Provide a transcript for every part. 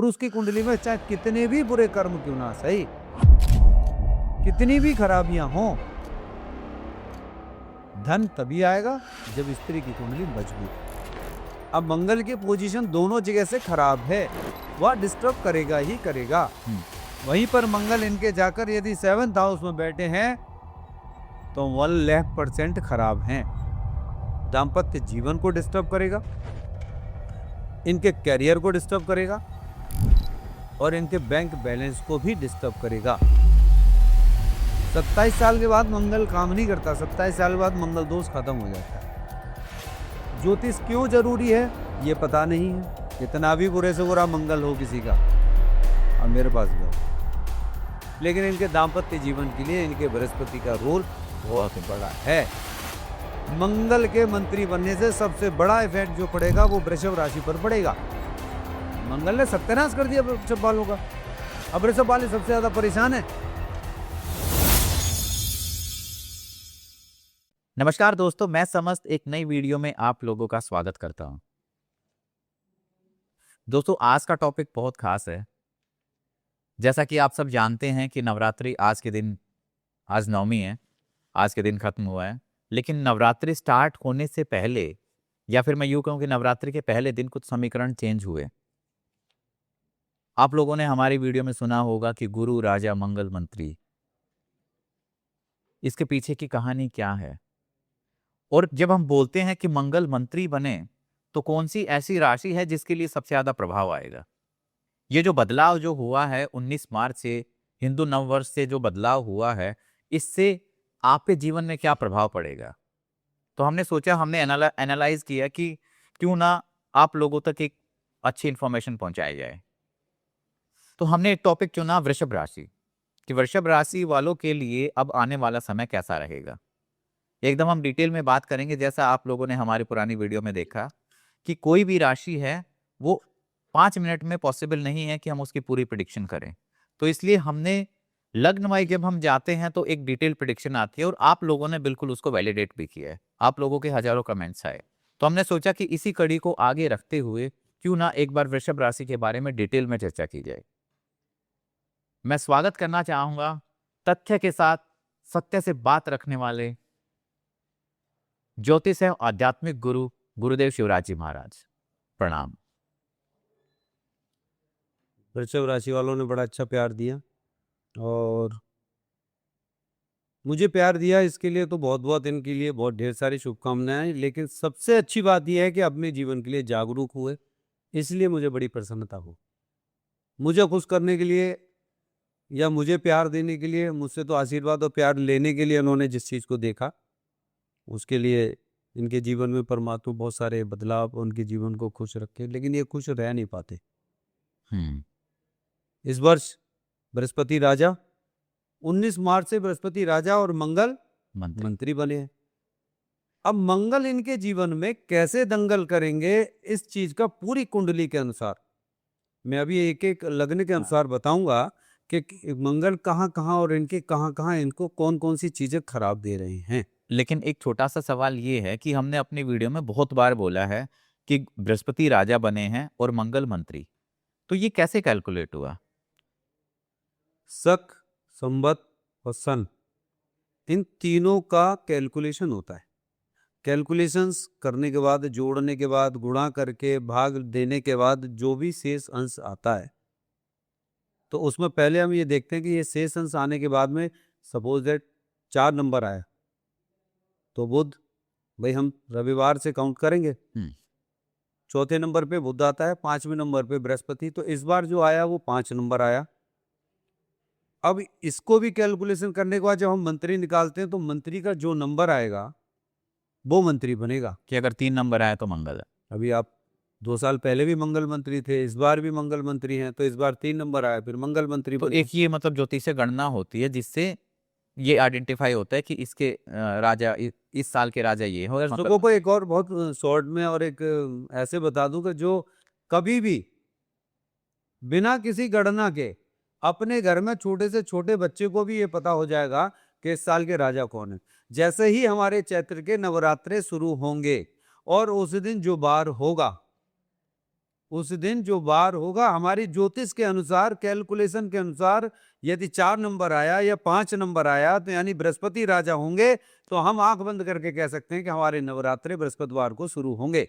और उसकी कुंडली में चाहे कितने भी बुरे कर्म क्यों ना सही, कितनी भी खराबियां हों, धन तभी आएगा जब स्त्री की कुंडली मजबूत है। अब मंगल की पोजीशन दोनों जगह से खराब है, वह डिस्टर्ब करेगा ही करेगा। वहीं पर मंगल इनके जाकर यदि 7th हाउस में बैठे हैं तो 1,00,000% खराब हैं। दाम्पत्य जीवन को डिस्टर्ब करेगा, इनके कैरियर को डिस्टर्ब करेगा और इनके बैंक बैलेंस को भी डिस्टर्ब करेगा। 27 साल के बाद मंगल काम नहीं करता, 27 साल के बाद मंगल दोष खत्म हो जाता है। ज्योतिष क्यों जरूरी है ये पता नहीं है, कितना भी बुरे से बुरा मंगल हो किसी का, और मेरे पास भी हो। लेकिन इनके दाम्पत्य जीवन के लिए इनके बृहस्पति का रोल बहुत बड़ा है। मंगल के मंत्री बनने से सबसे बड़ा इफेक्ट जो पड़ेगा वो वृषभ राशि पर पड़ेगा। मंगल ने सत्यानाश कर दिया वृषभ वालों का, अब वृषभ वाले सबसे ज्यादा परेशान है। नमस्कार दोस्तों, मैं समस्त एक नई वीडियो में आप लोगों का स्वागत करता हूं। दोस्तों, आज का टॉपिक बहुत खास है। जैसा कि आप सब जानते हैं कि नवरात्रि आज के दिन, आज नवमी है, आज के दिन खत्म हुआ है। लेकिन नवरात्रि स्टार्ट होने से पहले, या फिर मैं यूं कहूं कि नवरात्रि के पहले दिन कुछ समीकरण चेंज हुए। आप लोगों ने हमारी वीडियो में सुना होगा कि गुरु राजा मंगल मंत्री, इसके पीछे की कहानी क्या है। और जब हम बोलते हैं कि मंगल मंत्री बने, तो कौन सी ऐसी राशि है जिसके लिए सबसे ज्यादा प्रभाव आएगा। ये जो बदलाव जो हुआ है 19 मार्च से, हिंदू नववर्ष से जो बदलाव हुआ है, इससे आपके जीवन में क्या प्रभाव पड़ेगा। तो हमने सोचा, हमने एनालाइज किया कि क्यों ना आप लोगों तक एक अच्छी इंफॉर्मेशन पहुंचाई जाए। तो हमने एक टॉपिक चुना वृषभ राशि, कि वृषभ राशि वालों के लिए अब आने वाला समय कैसा रहेगा। एकदम हम डिटेल में बात करेंगे। जैसा आप लोगों ने हमारी पुरानी वीडियो में देखा कि कोई भी राशि है वो 5 मिनट में पॉसिबल नहीं है कि हम उसकी पूरी प्रिडिक्शन करें। तो इसलिए हमने लग्न वाइज जब हम जाते हैं तो एक डिटेल प्रिडिक्शन आती है, और आप लोगों ने बिल्कुल उसको वैलिडेट भी किया है। आप लोगों के हजारों कमेंट्स आए। तो हमने सोचा कि इसी कड़ी को आगे रखते हुए क्यों ना एक बार वृषभ राशि के बारे में डिटेल में चर्चा की जाए। मैं स्वागत करना चाहूंगा तथ्य के साथ सत्य से बात रखने वाले ज्योतिष एवं आध्यात्मिक गुरु गुरुदेव शिवराज जी महाराज। प्रणाम। वृषभ राशि वालों ने बड़ा अच्छा प्यार दिया, और मुझे प्यार दिया इसके लिए तो बहुत बहुत इनके लिए बहुत ढेर सारी शुभकामनाएं। लेकिन सबसे अच्छी बात यह है कि अपने जीवन के लिए जागरूक हुए, इसलिए मुझे बड़ी प्रसन्नता हो। मुझे खुश करने के लिए या मुझे प्यार देने के लिए, मुझसे तो आशीर्वाद और प्यार लेने के लिए उन्होंने जिस चीज़ को देखा, उसके लिए इनके जीवन में परमात्मा बहुत सारे बदलाव उनके जीवन को खुश रखे। लेकिन ये खुश रह नहीं पाते। इस वर्ष बृहस्पति राजा, 19 मार्च से बृहस्पति राजा और मंगल मंत्री बने हैं। अब मंगल इनके जीवन में कैसे दंगल करेंगे, इस चीज का पूरी कुंडली के अनुसार मैं अभी एक एक लग्न के अनुसार बताऊंगा कि मंगल कहाँ कहाँ और इनके कहाँ कहाँ इनको कौन कौन सी चीजें खराब दे रहे हैं। लेकिन एक छोटा सा सवाल ये है कि हमने अपनी वीडियो में बहुत बार बोला है कि बृहस्पति राजा बने हैं और मंगल मंत्री, तो ये कैसे कैलकुलेट हुआ। शक, संवत और सन, इन तीनों का कैलकुलेशन होता है। कैलकुलेशंस करने के बाद, जोड़ने के बाद, गुणा करके भाग देने के बाद जो भी शेष अंश आता है, तो उसमें पहले हम ये देखते हैं कि ये शेष अंश आने के बाद में सपोज दैट 4 नंबर आया, तो बुध, भाई हम रविवार से काउंट करेंगे। चौथे नंबर पे बुध आता है, 5वें नंबर पे बृहस्पति, तो इस बार जो आया वो 5 नंबर आया। अब इसको भी कैलकुलेशन करने के बाद जब हम मंत्री निकालते हैं तो मंत्री का जो नंबर आएगा वो मंत्री बनेगा। कि अगर 3 नंबर आया तो मंगल है। अभी आप 2 साल पहले भी मंगल मंत्री थे, इस बार भी मंगल मंत्री हैं, तो इस बार 3 नंबर आया, फिर मंगल मंत्री तो बने। एक ये मतलब ज्योतिषीय गणना होती है जिससे ये आइडेंटिफाई होता है कि इसके राजा इस साल के राजा ये हो। दर्शकों को एक और बहुत शॉर्ट में और एक ऐसे बता दूं कि जो कभी भी बिना किसी गणना के अपने घर में छोटे से छोटे बच्चे को भी ये पता हो जाएगा कि इस साल के राजा कौन है। जैसे ही हमारे चैत्र के नवरात्रे शुरू होंगे और उस दिन जो बार होगा, उस दिन जो वार होगा, हमारी ज्योतिष के अनुसार, कैलकुलेशन के अनुसार, यदि 4 नंबर आया या 5 नंबर आया तो यानी बृहस्पति राजा होंगे, तो हम आंख बंद करके कह सकते हैं कि हमारे नवरात्रे बृहस्पतिवार को शुरू होंगे।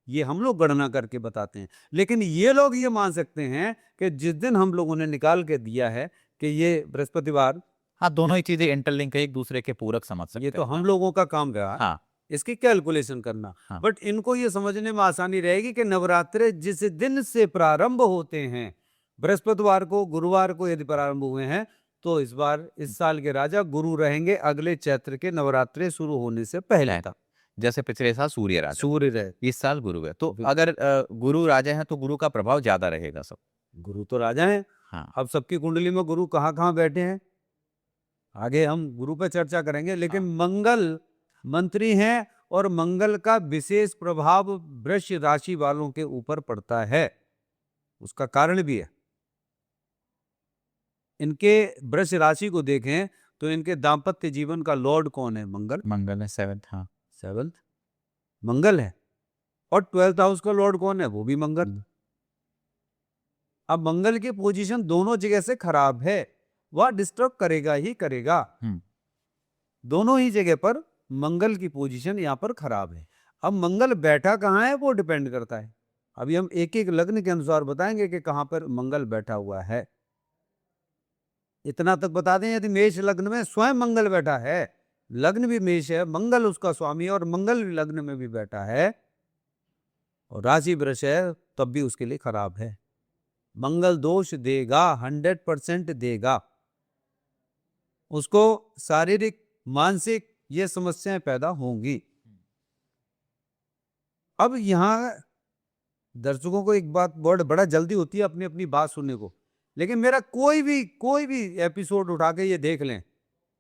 ये हम लोग गणना करके बताते हैं। लेकिन ये लोग ये मान सकते हैं कि जिस दिन हम लोगों ने निकाल के दिया है कि ये बृहस्पतिवार, हाँ, दोनों ही चीजें इंटरलिंक है, एक दूसरे के पूरक समझ सकते ये तो हैं। हम लोगों का काम रहा हाँ इसकी कैलकुलेशन करना। हाँ। बट इनको ये समझने में आसानी रहेगी कि नवरात्रे जिस दिन से प्रारंभ होते हैं, बृहस्पतिवार को, गुरुवार को यदि प्रारंभ हुए हैं, तो इस बार इस साल के राजा गुरु रहेंगे अगले चैत्र के नवरात्रे शुरू होने से पहले तक। जैसे पिछले साल सूर्य राजा, सूर्य रहे, इस साल गुरु है, तो बिल्कुल। अगर गुरु राजा है तो गुरु का प्रभाव ज्यादा रहेगा सब। गुरु तो राजा हैं। हाँ अब सबकी कुंडली में गुरु कहाँ कहाँ बैठे हैं, आगे हम गुरु पर चर्चा करेंगे। लेकिन मंगल मंत्री हैं और मंगल का विशेष प्रभाव वृष राशि वालों के ऊपर पड़ता है। उसका कारण भी है। इनके वृष राशि को देखें तो इनके दाम्पत्य जीवन का लॉर्ड कौन है? मंगल। मंगल है 7th। हाँ 7th मंगल है। और 12th हाउस का लॉर्ड कौन है? वो भी मंगल। अब मंगल की पोजीशन दोनों जगह से खराब है, वह डिस्टर्ब करेगा ही करेगा। दोनों ही जगह पर मंगल की पोजीशन यहां पर खराब है। अब मंगल बैठा कहाँ है वो डिपेंड करता है। अभी हम एक एक लग्न के अनुसार बताएंगे कि कहां पर मंगल बैठा हुआ है। इतना तक बता दें, यदि मेष लग्न में स्वयं मंगल बैठा है, लग्न भी मेष है, मंगल उसका स्वामी है और मंगल भी लग्न में भी बैठा है और राशि वृष है, तब भी उसके लिए खराब है। मंगल दोष देगा, 100% देगा। उसको शारीरिक, मानसिक ये समस्याएं पैदा होंगी। अब यहां दर्शकों को एक बात बड़ा जल्दी होती है अपनी अपनी बात सुनने को, लेकिन मेरा कोई भी एपिसोड उठा के ये देख लें,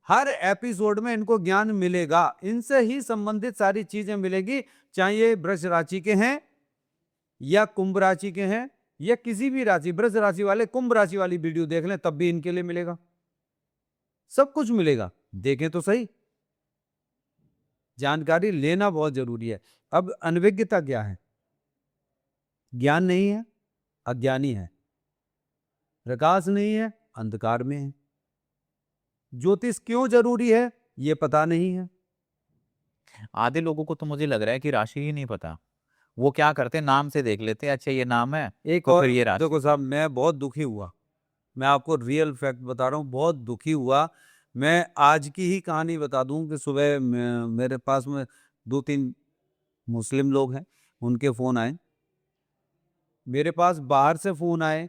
हर एपिसोड में इनको ज्ञान मिलेगा, इनसे ही संबंधित सारी चीजें मिलेगी, चाहे ये वृष राशि के हैं या कुंभ राशि के हैं या किसी भी राशि। वृष राशि वाले कुंभ राशि वाली वीडियो देख लें तब भी इनके लिए मिलेगा, सब कुछ मिलेगा। देखें तो सही, जानकारी लेना बहुत जरूरी है। अब अनभिज्ञता क्या है? ज्ञान नहीं है, अज्ञानी है। प्रकाश नहीं है, अंधकार में है। ज्योतिष क्यों जरूरी है ये पता नहीं है। आधे लोगों को तो मुझे लग रहा है कि राशि ही नहीं पता। वो क्या करते हैं, नाम से देख लेते हैं, अच्छा ये नाम है एक तो और फिर ये राशि। देखो साहब, मैं बहुत दुखी हुआ, मैं आपको रियल फैक्ट बता रहा हूँ, बहुत दुखी हुआ। मैं आज की ही कहानी बता दूं कि सुबह मेरे पास में 2-3 मुस्लिम लोग हैं, उनके फोन आए, मेरे पास बाहर से फोन आए,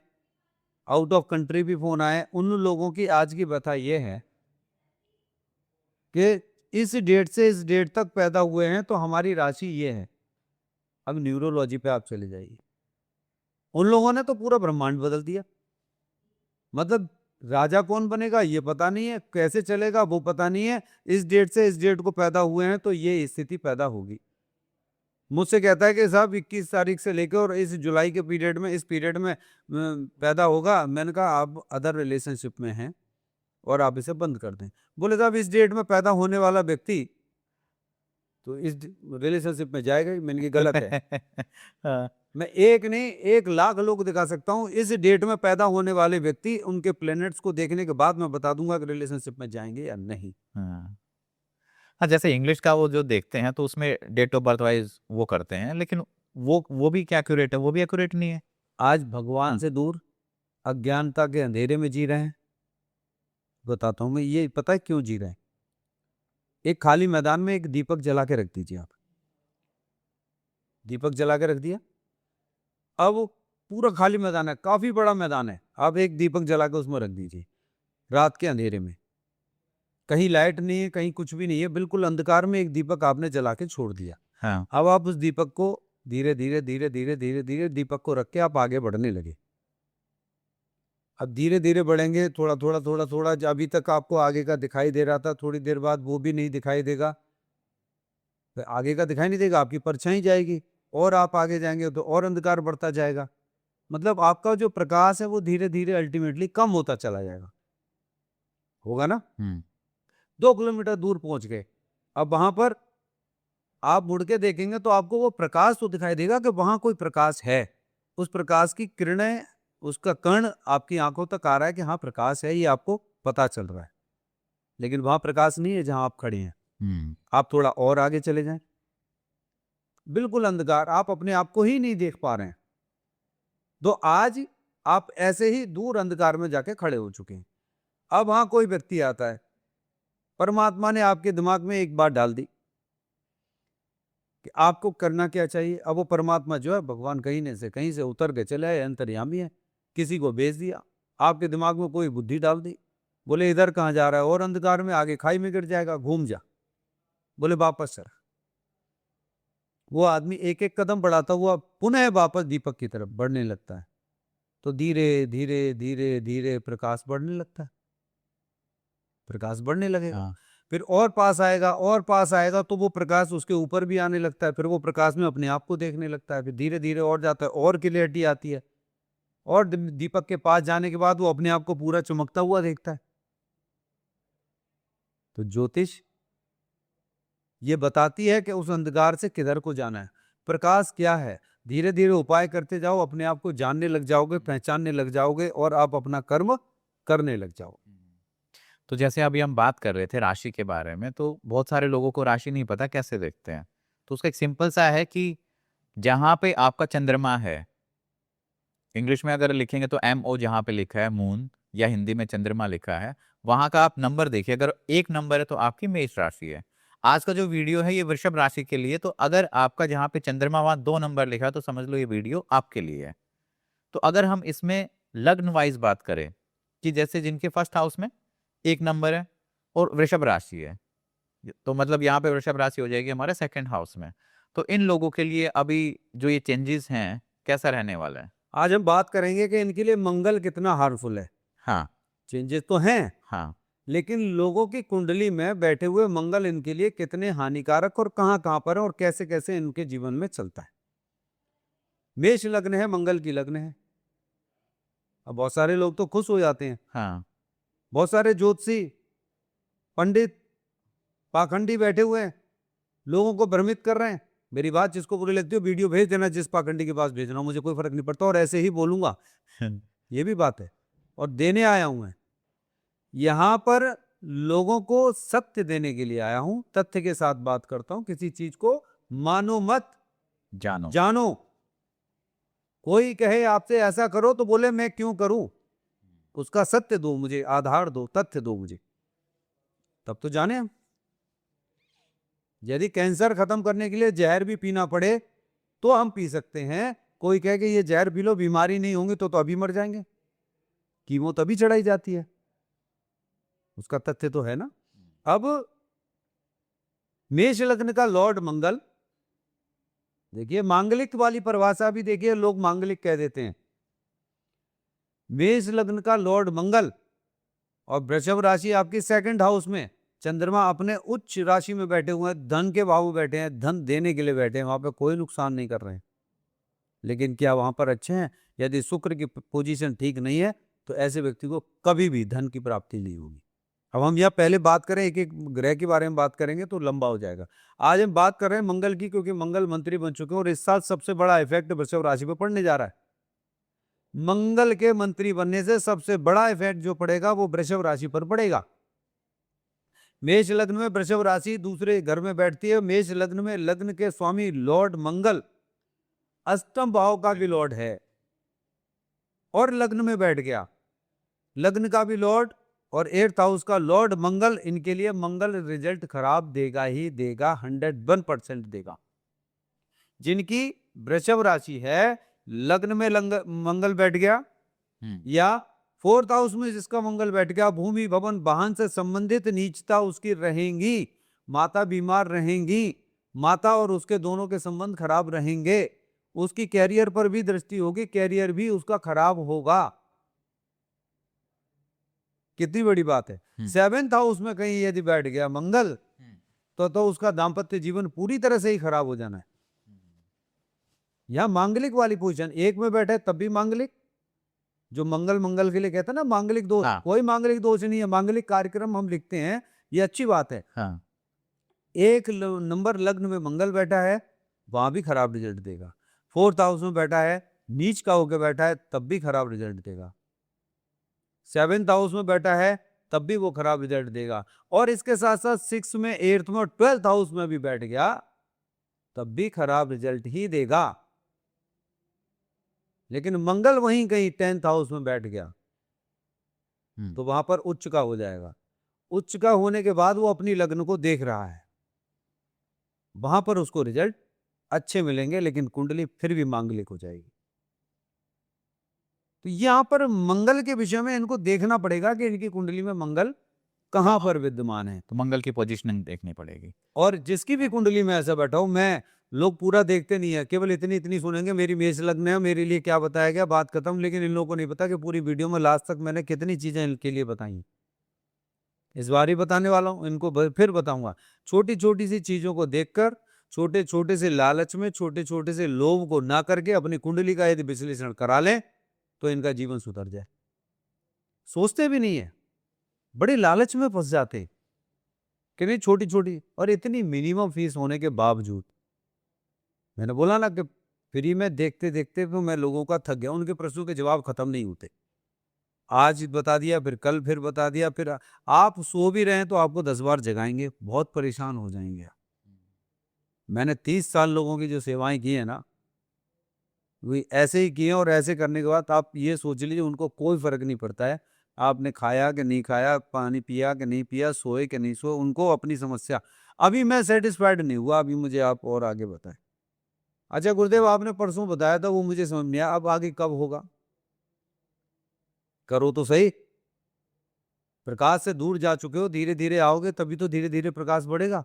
आउट ऑफ कंट्री भी फोन आए। उन लोगों की आज की बता ये है कि इस डेट से इस डेट तक पैदा हुए हैं तो हमारी राशि ये है। अब न्यूरोलॉजी पे आप चले जाइए, उन लोगों ने तो पूरा ब्रह्मांड बदल दिया। मतलब राजा कौन बनेगा ये पता नहीं है, कैसे चलेगा वो पता नहीं है, इस डेट से इस डेट को पैदा हुए हैं तो ये स्थिति पैदा होगी। मुझसे कहता है कि साहब 21 तारीख से लेकर और इस जुलाई के पीरियड में, इस पीरियड में पैदा होगा। मैंने कहा आप अदर रिलेशनशिप में हैं और आप इसे बंद कर दें। बोले साहब इस डेट में पैदा होने वाला व्यक्ति तो इस रिलेशनशिप में जाएगा ही। मैंने कहा गलत है। हाँ, मैं एक नहीं 1 लाख लोग दिखा सकता हूँ, इस डेट में पैदा होने वाले व्यक्ति, उनके प्लैनेट्स को देखने के बाद मैं बता दूंगा कि रिलेशनशिप में जाएंगे या नहीं। हाँ। हाँ, जैसे इंग्लिश का वो जो देखते हैं तो उसमें डेट ऑफ बर्थ वाइज वो करते हैं, लेकिन वो भी क्या एक्यूरेट है? वो भी एक्यूरेट नहीं है। आज भगवान से दूर अज्ञानता के अंधेरे में जी रहे हैं। बताता हूं मैं, ये पता है क्यों जी रहे हैं? एक खाली मैदान में एक दीपक जला के रख दीजिए आप। दीपक जला के रख दिया, अब पूरा खाली मैदान है, काफी बड़ा मैदान है, आप एक दीपक जला के उसमें रख दीजिए रात के अंधेरे में। कहीं लाइट नहीं है, कहीं कुछ भी नहीं है, बिल्कुल अंधकार में एक दीपक आपने जला के छोड़ दिया। हाँ। अब आप उस दीपक को धीरे धीरे धीरे धीरे धीरे धीरे दीपक को रख के आप आगे बढ़ने लगे। अब धीरे धीरे बढ़ेंगे, थोड़ा थोड़ा थोड़ा थोड़ा, अभी तक आपको आगे का दिखाई दे रहा था, थोड़ी देर बाद वो भी नहीं दिखाई देगा, फिर आगे का दिखाई नहीं देगा, आपकी परछाई जाएगी और आप आगे जाएंगे तो और अंधकार बढ़ता जाएगा। मतलब आपका जो प्रकाश है वो धीरे धीरे अल्टीमेटली कम होता चला जाएगा। होगा ना? 2 किलोमीटर दूर पहुंच गए, अब वहां पर आप मुड़ के देखेंगे तो आपको वो प्रकाश तो दिखाई देगा कि वहां कोई प्रकाश है, उस प्रकाश की किरणें, उसका कण आपकी आंखों तक आ रहा है कि हाँ प्रकाश है, ये आपको पता चल रहा है, लेकिन वहां प्रकाश नहीं है जहां आप खड़े हैं। आप थोड़ा और आगे चले जाएं, बिल्कुल अंधकार, आप अपने आप को ही नहीं देख पा रहे हैं। तो आज आप ऐसे ही दूर अंधकार में जाके खड़े हो चुके हैं। अब वहां कोई व्यक्ति आता है, परमात्मा ने आपके दिमाग में एक बात डाल दी कि आपको करना क्या चाहिए। अब वो परमात्मा जो है, भगवान कहीं से उतर के चले आए, अंतर्यामी है, किसी को भेज दिया, आपके दिमाग में कोई बुद्धि डाल दी, बोले इधर कहाँ जा रहा है, और अंधकार में आगे खाई में गिर जाएगा, घूम जा, बोले वापस चल। वो आदमी एक एक कदम बढ़ाता हुआ पुनः वापस दीपक की तरफ बढ़ने लगता है। तो धीरे धीरे धीरे धीरे प्रकाश बढ़ने लगता है, प्रकाश बढ़ने लगेगा, फिर और पास आएगा, और पास आएगा, तो वो प्रकाश उसके ऊपर भी आने लगता है, फिर वो प्रकाश में अपने आप को देखने लगता है, फिर धीरे धीरे और जाता है, और क्लियरिटी आती है, और दीपक के पास जाने के बाद वो अपने आप को पूरा चमकता हुआ देखता है। तो ज्योतिष ये बताती है कि उस अंधकार से किधर को जाना है, प्रकाश क्या है। धीरे धीरे उपाय करते जाओ, अपने आप को जानने लग जाओगे, पहचानने लग जाओगे, और आप अपना कर्म करने लग जाओगे। तो जैसे अभी हम बात कर रहे थे राशि के बारे में, तो बहुत सारे लोगों को राशि नहीं पता कैसे देखते हैं। तो उसका एक सिंपल सा है कि जहां पे आपका चंद्रमा है, इंग्लिश में अगर लिखेंगे तो MO जहां पे लिखा है मून, या हिंदी में चंद्रमा लिखा है, वहां का आप नंबर देखिए। अगर 1 नंबर है तो आपकी मेष राशि है। आज का जो वीडियो है ये वृषभ राशि के लिए, तो अगर आपका जहां पे चंद्रमा वहां 2 नंबर लिखा है तो समझ लो ये वीडियो आपके लिए है। तो अगर हम इसमें लग्न वाइज बात करें कि जैसे जिनके फर्स्ट हाउस में 1 नंबर है और वृषभ राशि है, तो मतलब यहाँ पे वृषभ राशि हो जाएगी हमारे सेकंड हाउस में। तो इन लोगों के लिए अभी जो ये चेंजेस हैं कैसा रहने वाला है? आज हम बात करेंगे कि इनके लिए मंगल कितना हार्मफुल है। हाँ, चेंजेस तो हैं, हाँ, लेकिन लोगों की कुंडली में बैठे हुए मंगल इनके लिए कितने हानिकारक और कहां कहां पर है, और कैसे कैसे इनके जीवन में चलता है। मेष लग्न है, मंगल की लग्न है। अब बहुत सारे लोग तो खुश हो जाते हैं, हाँ, बहुत सारे ज्योतिषी, पंडित, पाखंडी बैठे हुए हैं, लोगों को भ्रमित कर रहे हैं। मेरी बात जिसको बुरी लगती हो वीडियो भेज देना, जिस पाखंडी के पास भेजना, मुझे कोई फर्क नहीं पड़ता, और ऐसे ही बोलूंगा, ये भी बात है, और देने आया हूं मैं यहां पर, लोगों को सत्य देने के लिए आया हूं, तथ्य के साथ बात करता हूं। किसी चीज को मानो मत, जानो। जानो। कोई कहे आपसे ऐसा करो तो बोले मैं क्यों करूं, उसका सत्य दो मुझे, आधार दो, तथ्य दो मुझे, तब तो जाने हम। यदि कैंसर खत्म करने के लिए जहर भी पीना पड़े तो हम पी सकते हैं। कोई कहे कि ये जहर पी लो बीमारी नहीं होंगी, तो अभी मर जाएंगे, कीमो तभी चढ़ाई जाती है, उसका तथ्य तो है ना। अब मेष लग्न का लॉर्ड मंगल, देखिए मांगलिक वाली परिभाषा भी देखिए, लोग मांगलिक कह देते हैं। मेष लग्न का लॉर्ड मंगल, और वृषभ राशि आपकी सेकंड हाउस में, चंद्रमा अपने उच्च राशि में बैठे हुए हैं, धन के भाव में बैठे हैं, धन देने के लिए बैठे हैं, वहां पे कोई नुकसान नहीं कर रहे हैं। लेकिन क्या वहां पर अच्छे हैं? यदि शुक्र की पोजीशन ठीक नहीं है तो ऐसे व्यक्ति को कभी भी धन की प्राप्ति नहीं होगी। अब हम यहाँ पहले बात करें, एक एक ग्रह के बारे में बात करेंगे तो लंबा हो जाएगा। आज हम बात कर रहे हैं मंगल की, क्योंकि मंगल मंत्री बन चुके हैं, और इस साल सबसे बड़ा इफेक्ट वृषभ राशि पर पड़ने जा रहा है। मंगल के मंत्री बनने से सबसे बड़ा इफेक्ट जो पड़ेगा वो वृषभ राशि पर पड़ेगा। मेष लग्न में वृषभ राशि दूसरे घर में बैठती है। मेष लग्न में लग्न के स्वामी लॉर्ड मंगल अष्टम भाव का भी लॉर्ड है, और लग्न में बैठ गया, लग्न का भी लॉर्ड और 8th हाउस का लॉर्ड मंगल। इनके लिए मंगल रिजल्ट खराब देगा ही देगा, 101% देगा। जिनकी वृषभ राशि है, लग्न में मंगल बैठ गया, या 4th हाउस में जिसका मंगल बैठ गया, भूमि भवन वाहन से संबंधित नीचता उसकी रहेंगी, माता बीमार रहेंगी, माता और उसके दोनों के संबंध खराब रहेंगे, उसकी कैरियर पर भी दृष्टि होगी, कैरियर भी उसका खराब होगा। कितनी बड़ी बात है। 7th हाउस में कहीं यदि बैठ गया मंगल, तो उसका दाम्पत्य जीवन पूरी तरह से ही खराब हो जाना है। यहां मांगलिक वाली पोजीशन, एक में बैठे तब भी मांगलिक, जो मंगल के लिए कहते हैं ना मांगलिक दोष, कोई मांगलिक दोष नहीं है, मांगलिक कार्यक्रम हम लिखते हैं, ये अच्छी बात है। एक नंबर लग्न में मंगल बैठा है, वहां भी खराब रिजल्ट देगा। 4th हाउस में बैठा है, नीच का होके बैठा है तब भी खराब रिजल्ट देगा। 7th हाउस में बैठा है तब भी वो खराब रिजल्ट देगा। और इसके साथ साथ 6 में, 8th में और 12th हाउस में भी बैठ गया तब भी खराब रिजल्ट ही देगा। लेकिन मंगल वहीं कहीं 10th हाउस में बैठ गया तो वहां पर उच्च का हो जाएगा। उच्च का होने के बाद वो अपनी लग्न को देख रहा है, वहां पर उसको रिजल्ट अच्छे मिलेंगे, लेकिन कुंडली फिर भी मांगलिक हो जाएगी। तो यहां पर मंगल के विषय में इनको देखना पड़ेगा कि इनकी कुंडली में मंगल कहां पर विद्यमान है। तो मंगल की पोजीशनिंग देखनी पड़ेगी। और जिसकी भी कुंडली में ऐसा बैठा हूं, मैं लोग पूरा देखते नहीं है, केवल इतनी इतनी सुनेंगे मेरी मेष लग्न है, मेरे लिए क्या बताया गया, बात खत्म। लेकिन इन लोगों को नहीं पता कि पूरी वीडियो में लास्ट तक मैंने कितनी चीजें इनके लिए बताई। इस बार ही बताने वाला हूं, इनको फिर बताऊंगा। छोटी छोटी सी चीजों को देखकर, छोटे छोटे से लालच में, छोटे छोटे से लोभ को ना करके अपनी कुंडली का यदि विश्लेषण करा लें तो इनका जीवन सुधर जाए। सोचते भी नहीं है, बड़े लालच में फंस जाते कि नहीं छोटी छोटी, और इतनी मिनिमम फीस होने के बावजूद। मैंने बोला ना कि फ्री में देखते देखते तो मैं लोगों का थक गया, उनके प्रश्नों के जवाब खत्म नहीं होते। आज बता दिया, फिर कल फिर बता दिया, फिर आप सो भी रहे हैं तो आपको 10 बार जगाएंगे, बहुत परेशान हो जाएंगे। मैंने 30 साल लोगों की जो सेवाएं की है ना, वही ऐसे ही किए, और ऐसे करने के बाद आप ये सोच लीजिए उनको कोई फर्क नहीं पड़ता है आपने खाया कि नहीं खाया, पानी पिया कि नहीं पिया, सोए कि नहीं सोए, उनको अपनी समस्या। अभी मैं सेटिस्फाइड नहीं हुआ, अभी मुझे आप और आगे बताएं। अच्छा गुरुदेव, आपने परसों बताया था, वो मुझे समझ नहीं आया, अब आगे कब होगा? करो तो सही। प्रकाश से दूर जा चुके हो, धीरे धीरे आओगे तभी तो धीरे धीरे प्रकाश बढ़ेगा।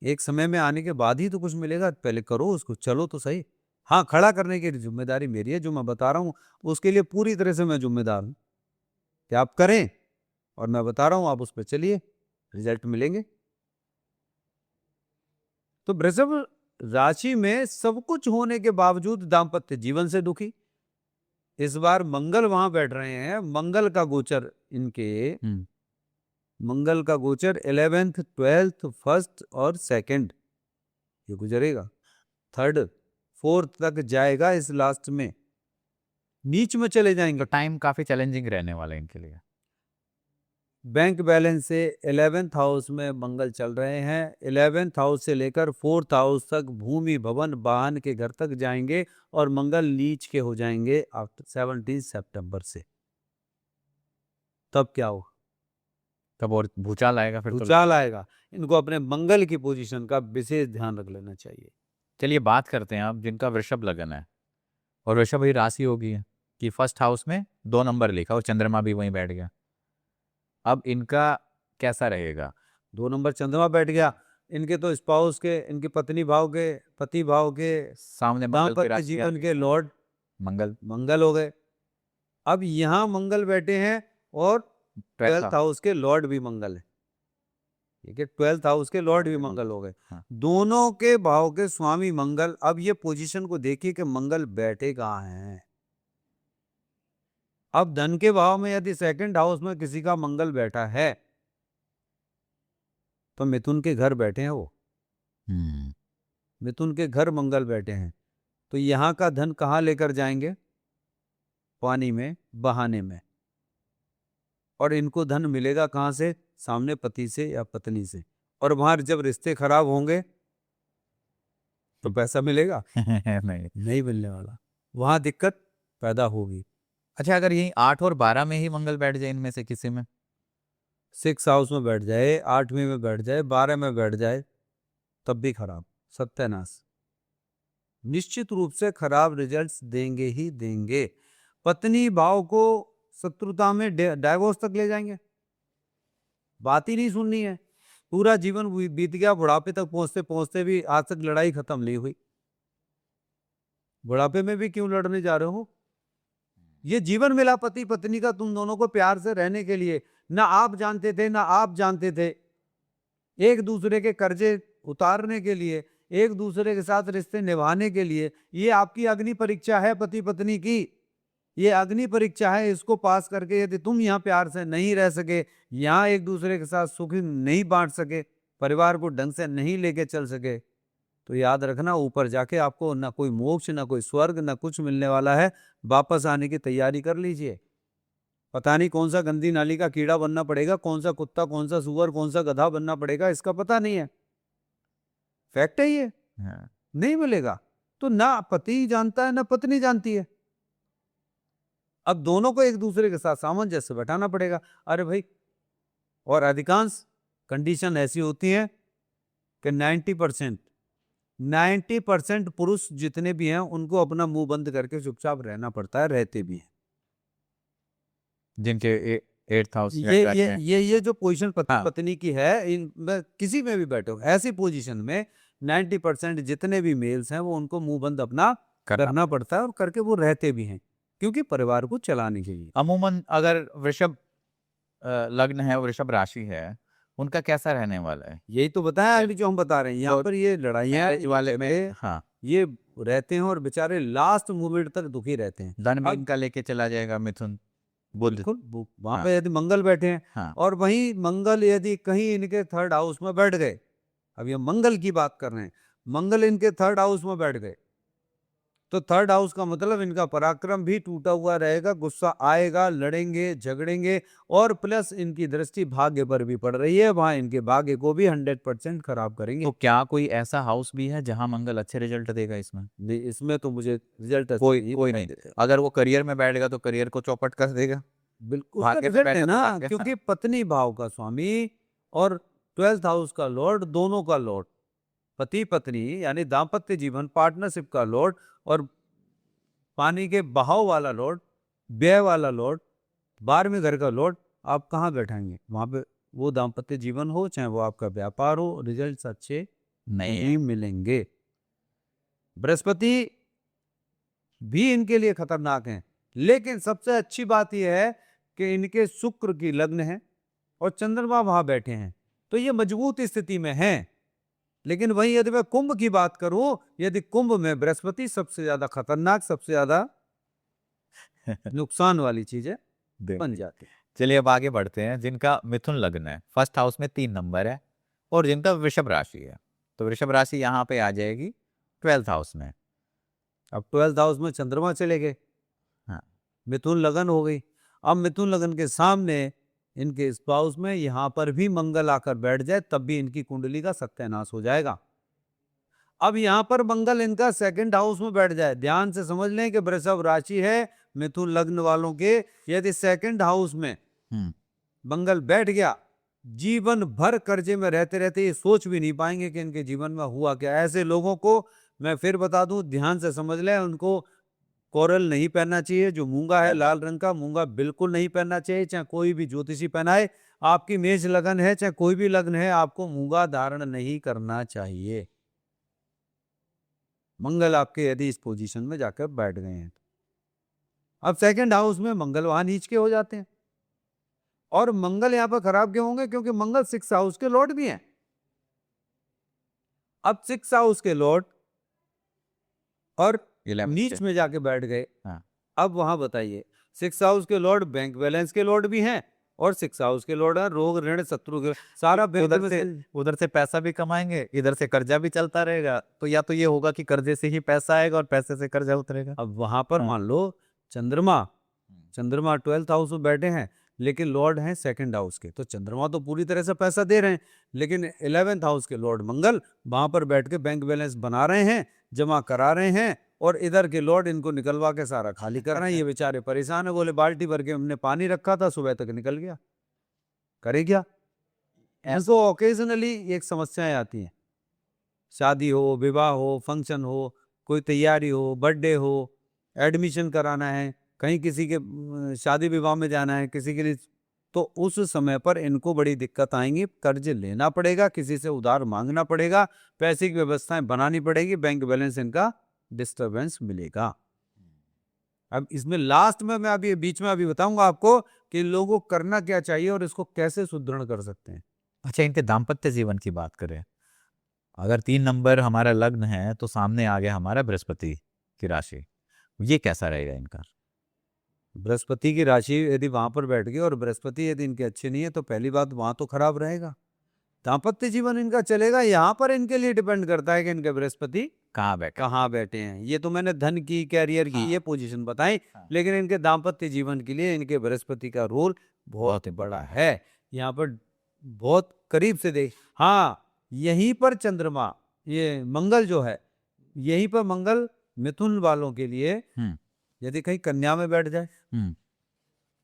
एक समय में आने के बाद ही तो कुछ मिलेगा, पहले करो उसको, चलो तो सही। हाँ, खड़ा करने की जिम्मेदारी मेरी है, जो मैं बता रहा हूँ उसके लिए पूरी तरह से मैं जिम्मेदार हूं कि आप करें, और मैं बता रहा हूं आप उस पर चलिए, रिजल्ट मिलेंगे। तो वृषभ राशि में सब कुछ होने के बावजूद दाम्पत्य जीवन से दुखी। इस बार मंगल वहां बैठ रहे हैं, मंगल का गोचर इनके, मंगल का गोचर 11th 12th 1st और 2nd ये गुजरेगा, 3rd 4th तक जाएगा। इस लास्ट में नीच में चले जाएंगे। टाइम काफी चैलेंजिंग रहने वाला है इनके लिए। बैंक बैलेंस से 11th हाउस में मंगल चल रहे हैं, 11th हाउस से लेकर 4th हाउस तक भूमि भवन वाहन के घर तक जाएंगे, और मंगल नीच के हो जाएंगे आफ्टर 17 सितंबर से। तब क्या हो? तब और भूचाल आएगा फिर तो। भूचाल आएगा। इनको अपने मंगल की पोजीशन का विशेष ध्यान रख लेना चाहिए। चलिए बात करते हैं अब जिनका वृषभ लगन है, और वृषभ ही राशि होगी है कि फर्स्ट हाउस में 2 नंबर लिखा और चंद्रमा भी वहीं बैठ गया। अब इनका कैसा रहेगा? 2 नंबर चंद्रमा बैठ गया, इनके तो स्पाउस के, इनकी पत्नी भाव के, पति भाव के, सामने मंगल की दाम्पत्य राशि जीवन के लॉर्ड मंगल मंगल हो गए। अब यहां मंगल बैठे हैं, और 12th हाउस के लॉर्ड भी मंगल है। ठीक है, 12th हाउस के लॉर्ड भी मंगल हो गए। हाँ। दोनों के भाव के स्वामी मंगल। अब ये पोजीशन को देखिए कि मंगल बैठे कहाँ हैं। अब धन के भाव में यदि 2nd हाउस में किसी का मंगल बैठा है तो मिथुन के घर बैठे हैं वो, मिथुन के घर मंगल बैठे हैं, तो यहां का धन कहां लेकर जाएंगे? पानी में, बहाने में। और इनको धन मिलेगा कहां से? सामने पति से या पत्नी से। और वहां जब रिश्ते खराब होंगे तो पैसा मिलेगा? नहीं मिलने वाला, वहां दिक्कत पैदा होगी। अच्छा, अगर यही 8 और 12 में ही मंगल बैठ जाए इनमें से किसी में? 6 हाउस में बैठ जाए, 8वीं में बैठ जाए, 12 में बैठ जाए, तब भी खराब, सत्यानाश। निश्चित रूप से खराब रिजल्ट्स देंगे ही देंगे। पत्नी भाव को शत्रुता में डाइवोर्स तक ले जाएंगे, बात ही नहीं सुननी है। पूरा जीवन बीत गया, बुढ़ापे तक पहुंचते पहुंचते भी आज तक लड़ाई खत्म नहीं हुई। बुढ़ापे में भी क्यों लड़ने जा रहे हो? ये जीवन मिला पति पत्नी का तुम दोनों को प्यार से रहने के लिए, ना आप जानते थे ना आप जानते थे, एक दूसरे के कर्जे उतारने के लिए, एक दूसरे के साथ रिश्ते निभाने के लिए। ये आपकी अग्नि परीक्षा है पति पत्नी की, ये अग्नि परीक्षा है। इसको पास करके यदि तुम यहाँ प्यार से नहीं रह सके, यहाँ एक दूसरे के साथ सुख नहीं बांट सके, परिवार को ढंग से नहीं लेके चल सके, तो याद रखना ऊपर जाके आपको ना कोई मोक्ष, ना कोई स्वर्ग, ना कुछ मिलने वाला है। वापस आने की तैयारी कर लीजिए। पता नहीं कौन सा गंदी नाली का कीड़ा बनना पड़ेगा, कौन सा कुत्ता, कौन सा सुअर, कौन सा गधा बनना पड़ेगा, इसका पता नहीं है। फैक्ट है ये, हाँ, नहीं मिलेगा। तो ना पति जानता है ना पत्नी जानती है। अब दोनों को एक दूसरे के साथ सामंजस्य बैठाना पड़ेगा। अरे भाई, और अधिकांश कंडीशन ऐसी होती हैं कि 90% पुरुष जितने भी हैं उनको अपना मुंह बंद करके चुपचाप रहना पड़ता है, रहते भी हैं। जिनके 8th हाउस ये जो पोजीशन पति हाँ। पत्नी की है, इन में किसी में भी बैठो, ऐसी पोजीशन में 90% जितने भी मेल्स हैं वो उनको मुंह बंद अपना करना पड़ता है, और करके वो रहते भी हैं, क्योंकि परिवार को चलाने के लिए। अमूमन अगर वृषभ लग्न है, वृषभ राशि है, उनका कैसा रहने वाला है? यही तो बताया अभी जो हम बता रहे हैं यहाँ तो पर, ये लड़ाइयाँ मैरिज वाले में हाँ, ये रहते हैं और बेचारे लास्ट मोमेंट तक दुखी रहते हैं। धन में अब इनका लेके चला जाएगा मिथुन, बुध। बिल्कुल वहां हाँ। पे यदि मंगल बैठे हैं, हाँ, और वहीं मंगल यदि कहीं इनके थर्ड हाउस में बैठ गए, अब ये मंगल की बात कर रहे हैं, मंगल इनके थर्ड हाउस में बैठ गए, तो थर्ड हाउस का मतलब इनका पराक्रम भी टूटा हुआ रहेगा, गुस्सा आएगा, लड़ेंगे झगड़ेंगे, और प्लस इनकी दृष्टि भाग्य पर भी पड़ रही है, वहां इनके भाग्य को भी 100% खराब करेंगे। तो क्या कोई ऐसा हाउस भी है जहां मंगल अच्छे रिजल्ट देगा इसमें? नहीं, इसमें तो मुझे रिजल्ट कोई नहीं देगा। अगर वो करियर में बैठ गया तो करियर को चौपट कर देगा। बिल्कुल भाग्य में रिजल्ट बैठा है तो ना, भाग्य, हाँ। क्योंकि पत्नी भाव का स्वामी और 12th हाउस का लॉर्ड, दोनों का लॉर्ड, पति पत्नी यानी दाम्पत्य जीवन पार्टनरशिप का लॉर्ड, और पानी के बहाव वाला लॉर्ड, व्यय वाला लॉर्ड, 12वें घर का लॉर्ड, आप कहाँ बैठाएंगे? वहां पे वो दाम्पत्य जीवन हो चाहे वो आपका व्यापार हो, रिजल्ट्स अच्छे नहीं मिलेंगे। बृहस्पति भी इनके लिए खतरनाक हैं, लेकिन सबसे अच्छी बात यह है कि इनके शुक्र की लग्न है और चंद्रमा वहां बैठे हैं, तो ये मजबूत स्थिति में हैं। लेकिन वहीं यदि मैं कुंभ की बात करूं, यदि कुंभ में बृहस्पति सबसे ज्यादा खतरनाक, सबसे ज्यादा नुकसान वाली चीजें बन जाती है। चलिए अब आगे बढ़ते हैं। जिनका मिथुन लग्न है, फर्स्ट हाउस में 3 नंबर है, और जिनका वृषभ राशि है, तो वृषभ राशि यहाँ पे आ जाएगी 12th हाउस में। अब 12th हाउस में चंद्रमा चले गए, हाँ, मिथुन लगन हो गई। अब मिथुन लगन के सामने इनके स्पाउस में यहां पर भी मंगल आकर बैठ जाए, तब भी इनकी कुंडली का सत्यानाश हो जाएगा। अब यहां पर मंगल इनका 2nd हाउस में बैठ जाए, ध्यान से समझ लें कि वृषभ राशि है मिथुन लग्न वालों के, यदि 2nd हाउस में मंगल बैठ गया, जीवन भर कर्जे में रहते रहते ये सोच भी नहीं पाएंगे कि इनके जीवन में हुआ क्या। ऐसे लोगों को मैं फिर बता दूं, ध्यान से समझ लें, उनको कोरल नहीं पहनना चाहिए, जो मूंगा है लाल रंग का मूंगा बिल्कुल नहीं पहनना चाहिए, चाहे कोई भी ज्योतिषी पहनाए। आपकी मेष लगन है चाहे कोई भी लग्न है, आपको मूंगा धारण नहीं करना चाहिए, मंगल आपके यदि इस पोजीशन में जाकर बैठ गए हैं। अब 2nd हाउस में मंगल वहां नीच के हो जाते हैं, और मंगल यहां पर खराब क्यों होंगे? क्योंकि मंगल 6th हाउस के लॉर्ड भी हैं। अब 6th हाउस के लॉर्ड और 11th नीच में जाके बैठ गए। हाँ। अब वहां बताइए, 6th हाउस के लॉर्ड बैंक बैलेंस के लॉर्ड भी हैं, और 6th हाउस के लॉर्ड है रोग ऋण शत्रु के, सारा बैंक उधर से पैसा भी कमाएंगे, इधर से कर्जा भी चलता रहेगा, तो या तो ये होगा कि कर्जे से ही पैसा आएगा और पैसे से कर्जा उतरेगा। अब वहां पर हाँ। मान लो चंद्रमा 12th हाउस में बैठे हैं, लेकिन लॉर्ड हैं 2nd हाउस के, तो चंद्रमा तो पूरी तरह से पैसा दे रहे हैं, लेकिन 11th हाउस के लॉर्ड मंगल वहां पर बैठ के बैंक बैलेंस बना रहे हैं, जमा करा रहे हैं, और इधर के लॉर्ड इनको निकलवा के सारा खाली कर रहे हैं। ये बेचारे परेशान है, बोले बाल्टी भर के हमने पानी रखा था, सुबह तक निकल गया, करे क्या? ऐसो ओकेजनली एक समस्याएं आती हैं, शादी हो, विवाह हो, फंक्शन हो, कोई तैयारी हो, बर्थडे हो, एडमिशन कराना है, कहीं किसी के शादी विवाह में जाना है किसी के लिए, तो उस समय पर इनको बड़ी दिक्कत आएंगी, कर्ज लेना पड़ेगा, किसी से उधार मांगना पड़ेगा, पैसे की व्यवस्थाएं बनानी पड़ेगी, बैंक बैलेंस इनका डिस्टरबेंस मिलेगा। अब इसमें लास्ट में मैं अभी बीच में अभी बताऊंगा आपको कि लोगों को करना क्या चाहिए और इसको कैसे सुदृढ़ कर सकते हैं। अच्छा, इनके दाम्पत्य जीवन की बात करें, अगर 3 नंबर हमारा लग्न है तो सामने आ गया हमारा बृहस्पति की राशि, ये कैसा रहेगा इनका? बृहस्पति की राशि यदि वहां पर बैठ गई और बृहस्पति यदि इनके अच्छे नहीं है, तो पहली बात वहां तो खराब रहेगा, दाम्पत्य जीवन इनका चलेगा, यहाँ पर इनके लिए डिपेंड करता है कि इनके बृहस्पति कहाँ बैठे? कहाँ बैठे हैं। ये तो मैंने धन की, कैरियर की हाँ। ये पोजीशन बताई, हाँ। लेकिन इनके दाम्पत्य जीवन के लिए इनके बृहस्पति का रोल बहुत बहुत बड़ा है। यहाँ पर बहुत करीब से देख, हाँ यहीं पर चंद्रमा, ये मंगल जो है, यहीं पर मंगल मिथुन वालों के लिए हम्म, यदि कहीं कन्या में बैठ जाए हम्म,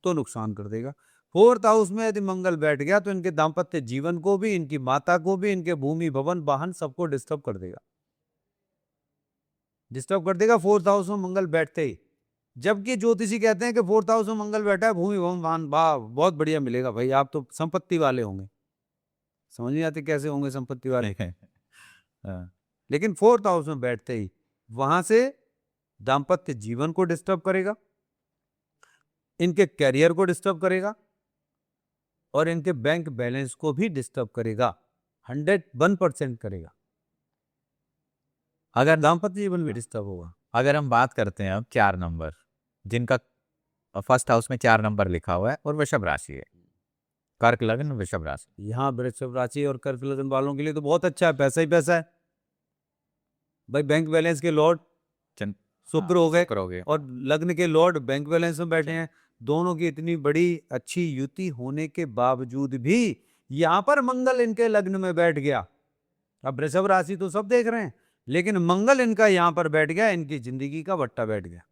तो नुकसान कर देगा। 4th हाउस में यदि मंगल बैठ गया तो इनके दाम्पत्य जीवन को भी, इनकी माता को भी, इनके भूमि भवन वाहन सबको डिस्टर्ब कर देगा, डिस्टर्ब कर देगा 4th हाउस में मंगल बैठते ही। जबकि ज्योतिषी कहते हैं कि 4th हाउस में मंगल बैठा है, भूमि भवन वाहन वाह बहुत बढ़िया मिलेगा भाई, आप तो संपत्ति वाले होंगे। समझ नहीं आती कैसे होंगे संपत्ति वाले। हाँ, लेकिन 4th हाउस में बैठते ही वहां से दाम्पत्य जीवन को डिस्टर्ब करेगा, इनके कैरियर को डिस्टर्ब करेगा और इनके बैंक बैलेंस को भी डिस्टर्ब करेगा, 101% करेगा। अगर दाम्पत्य जीवन में डिस्टर्ब होगा। अगर हम बात करते हैं अब 4 नंबर, जिनका फर्स्ट हाउस में 4 नंबर लिखा हुआ है और वृषभ राशि है, कर्क लग्न वृषभ राशि। यहाँ वृषभ राशि और कर्क लग्न वालों के लिए तो बहुत अच्छा है, पैसा ही पैसा है भाई। बैंक बैलेंस के लॉर्ड चंद शुक्र हो गए शुक्र हो गए। और लग्न के लॉर्ड बैंक बैलेंस में बैठे हैं। दोनों की इतनी बड़ी अच्छी युति होने के बावजूद भी यहाँ पर मंगल इनके लग्न में बैठ गया। अब वृषभ राशि तो सब देख रहे हैं, लेकिन मंगल इनका यहाँ पर बैठ गया, इनकी जिंदगी का वट्टा बैठ गया,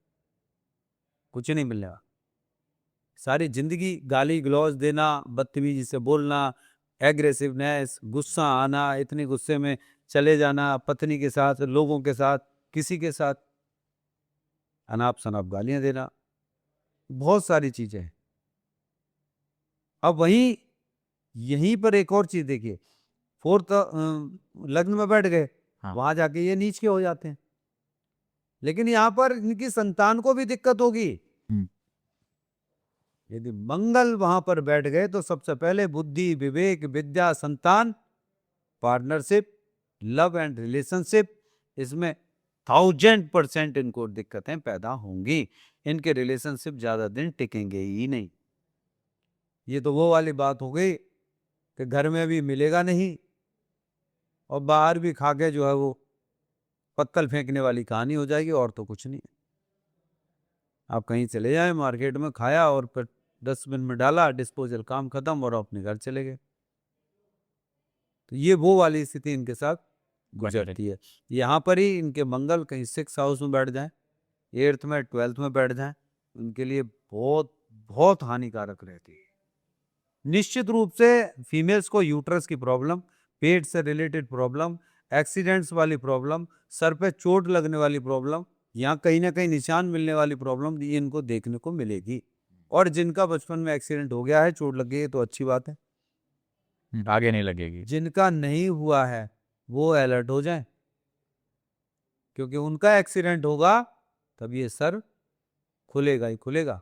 कुछ नहीं मिलने वाला। सारी जिंदगी गाली गलौज देना, बदतमीजी से बोलना, एग्रेसिवनेस, गुस्सा आना, इतने गुस्से में चले जाना, पत्नी के साथ, लोगों के साथ, किसी के साथ अनाप शनाप गालियां देना, बहुत सारी चीजें हैं। अब वहीं यहीं पर एक और चीज देखिए, 4th लग्न में बैठ गए, हाँ। वहां जाके ये नीच के हो जाते हैं, लेकिन यहाँ पर इनकी संतान को भी दिक्कत होगी। यदि मंगल वहां पर बैठ गए तो सबसे पहले बुद्धि, विवेक, विद्या, संतान, पार्टनरशिप, लव एंड रिलेशनशिप, इसमें 1000% इनको दिक्कतें पैदा होंगी। इनके रिलेशनशिप ज्यादा दिन टिकेंगे ही नहीं। ये तो वो वाली बात हो गई कि घर में भी मिलेगा नहीं और बाहर भी खा के जो है वो पत्तल फेंकने वाली कहानी हो जाएगी, और तो कुछ नहीं। आप कहीं चले जाएं मार्केट में, खाया और फिर डस्टबिन में डाला, डिस्पोजल, काम खत्म और अपने घर चले गए। तो ये वो वाली स्थिति इनके साथ गुजरती है। यहाँ पर ही इनके मंगल कहीं 6th हाउस में बैठ जाए, 8th में, 12th में बैठ जाए, उनके लिए बहुत बहुत हानिकारक रहती है। निश्चित रूप से फीमेल्स को यूट्रस की प्रॉब्लम, पेट से रिलेटेड प्रॉब्लम, एक्सीडेंट्स वाली प्रॉब्लम, सर पे चोट लगने वाली प्रॉब्लम, यहाँ कहीं ना कहीं निशान मिलने वाली प्रॉब्लम ये इनको देखने को मिलेगी। और जिनका बचपन में एक्सीडेंट हो गया है, चोट लग गई है, तो अच्छी बात है, आगे नहीं लगेगी। जिनका नहीं हुआ है वो अलर्ट हो जाए, क्योंकि उनका एक्सीडेंट होगा तब ये सर खुलेगा ही खुलेगा,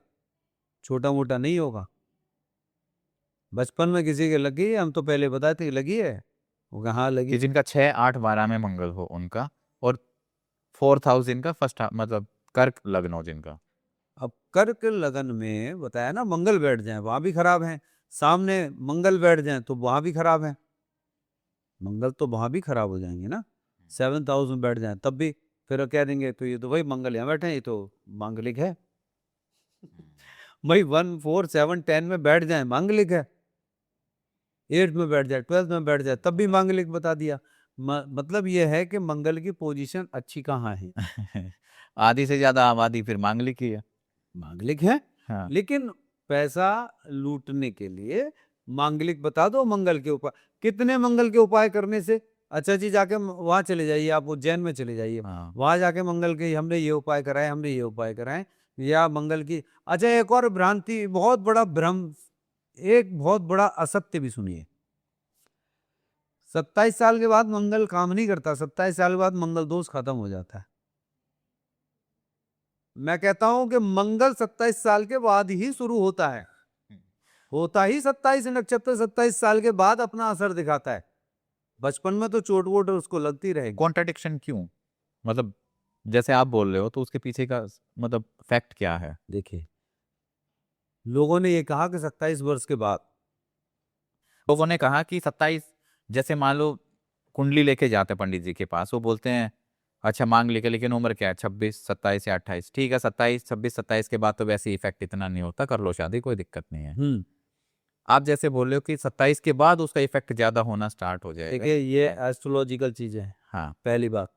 छोटा मोटा नहीं होगा। बचपन में किसी के लगी है, हम तो पहले बताते कि लगी है, वो कहाँ लगी। कि जिनका 6, 8, 12 में मंगल हो उनका, और 4th हाउस इनका फर्स्ट मतलब कर्क लग्न हो जिनका। अब कर्क लगन में बताया ना, मंगल बैठ जाए वहां भी खराब है, सामने मंगल बैठ जाए तो वहां भी खराब है, मंगल तो वहां भी खराब हो जाएंगे ना। 7th हाउस में बैठ जाए तब भी फिर कह देंगे तो ये तो भाई मंगल यहाँ बैठे हैं, ये तो मांगलिक है। भाई 1, 4, 7, 10 में बैठ जाए मांगलिक है, 8th में बैठ जाए, 12th में बैठ जाए तब भी मांगलिक बता दिया। मतलब ये है कि मंगल की पोजीशन अच्छी कहाँ है। आधी से ज्यादा आबादी फिर मांगलिक ही है। मांगलिक है, हाँ। लेकिन पैसा लूटने के लिए मांगलिक बता दो मंगल के उपाय। कितने मंगल के उपाय करने से, अच्छा जी जाके वहां चले जाइए, आप उज्जैन में चले जाइए, हाँ। वहां जाके मंगल के हमने ये उपाय कराए, हमने ये उपाय कराए, या मंगल की। अच्छा एक और भ्रांति, बहुत बड़ा भ्रम, एक बहुत बड़ा असत्य भी सुनिए। 27 साल के बाद मंगल काम नहीं करता, 27 साल के बाद मंगल दोष खत्म हो जाता है। मैं कहता हूं कि मंगल 27 साल के बाद ही शुरू होता है, होता ही 27 नक्षत्र 27 साल के बाद अपना असर दिखाता है। बचपन में तो चोट वोट उसको लगती रहेगी। कॉन्ट्राडिक्शन क्यों? मतलब जैसे आप बोल रहे हो तो उसके पीछे का मतलब फैक्ट क्या है? देखिए, लोगों ने ये कहा कि 27 वर्ष के बाद, लोगों ने कहा कि 27 जैसे मान लो कुंडली लेके जाते हैं पंडित जी के पास, वो बोलते हैं अच्छा मांग लेके, लेकिन उम्र क्या है 26 27 या 28, ठीक है 27 26 27 के बाद तो वैसे इफेक्ट इतना नहीं होता, कर लो शादी कोई दिक्कत नहीं है। आप जैसे बोल रहे हो कि 27 के बाद उसका इफेक्ट ज्यादा होना स्टार्ट हो जाएगा। देखिए ये एस्ट्रोलॉजिकल चीजें हैं। हाँ। पहली बात,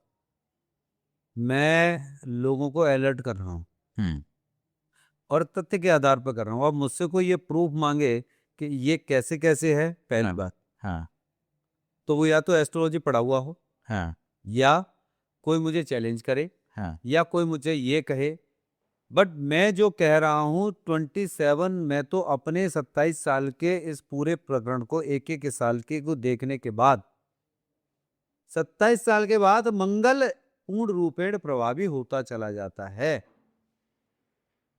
मैं लोगों को अलर्ट कर रहा हूँ हम्म। और तथ्य के आधार पर कर रहा हूँ। अब मुझसे कोई ये प्रूफ मांगे कि ये कैसे कैसे है, पहली हाँ। बात, हाँ। तो वो या तो एस्ट्रोलॉजी पढ़ा हुआ हो, हाँ। या कोई मुझे चैलेंज करे, हाँ। या कोई मुझे ये कहे। बट मैं जो कह रहा हूँ 27, मैं तो अपने 27 साल के इस पूरे प्रकरण को एक एक साल के को देखने के बाद 27 साल के बाद मंगल पूर्ण रूपेण प्रभावी होता चला जाता है,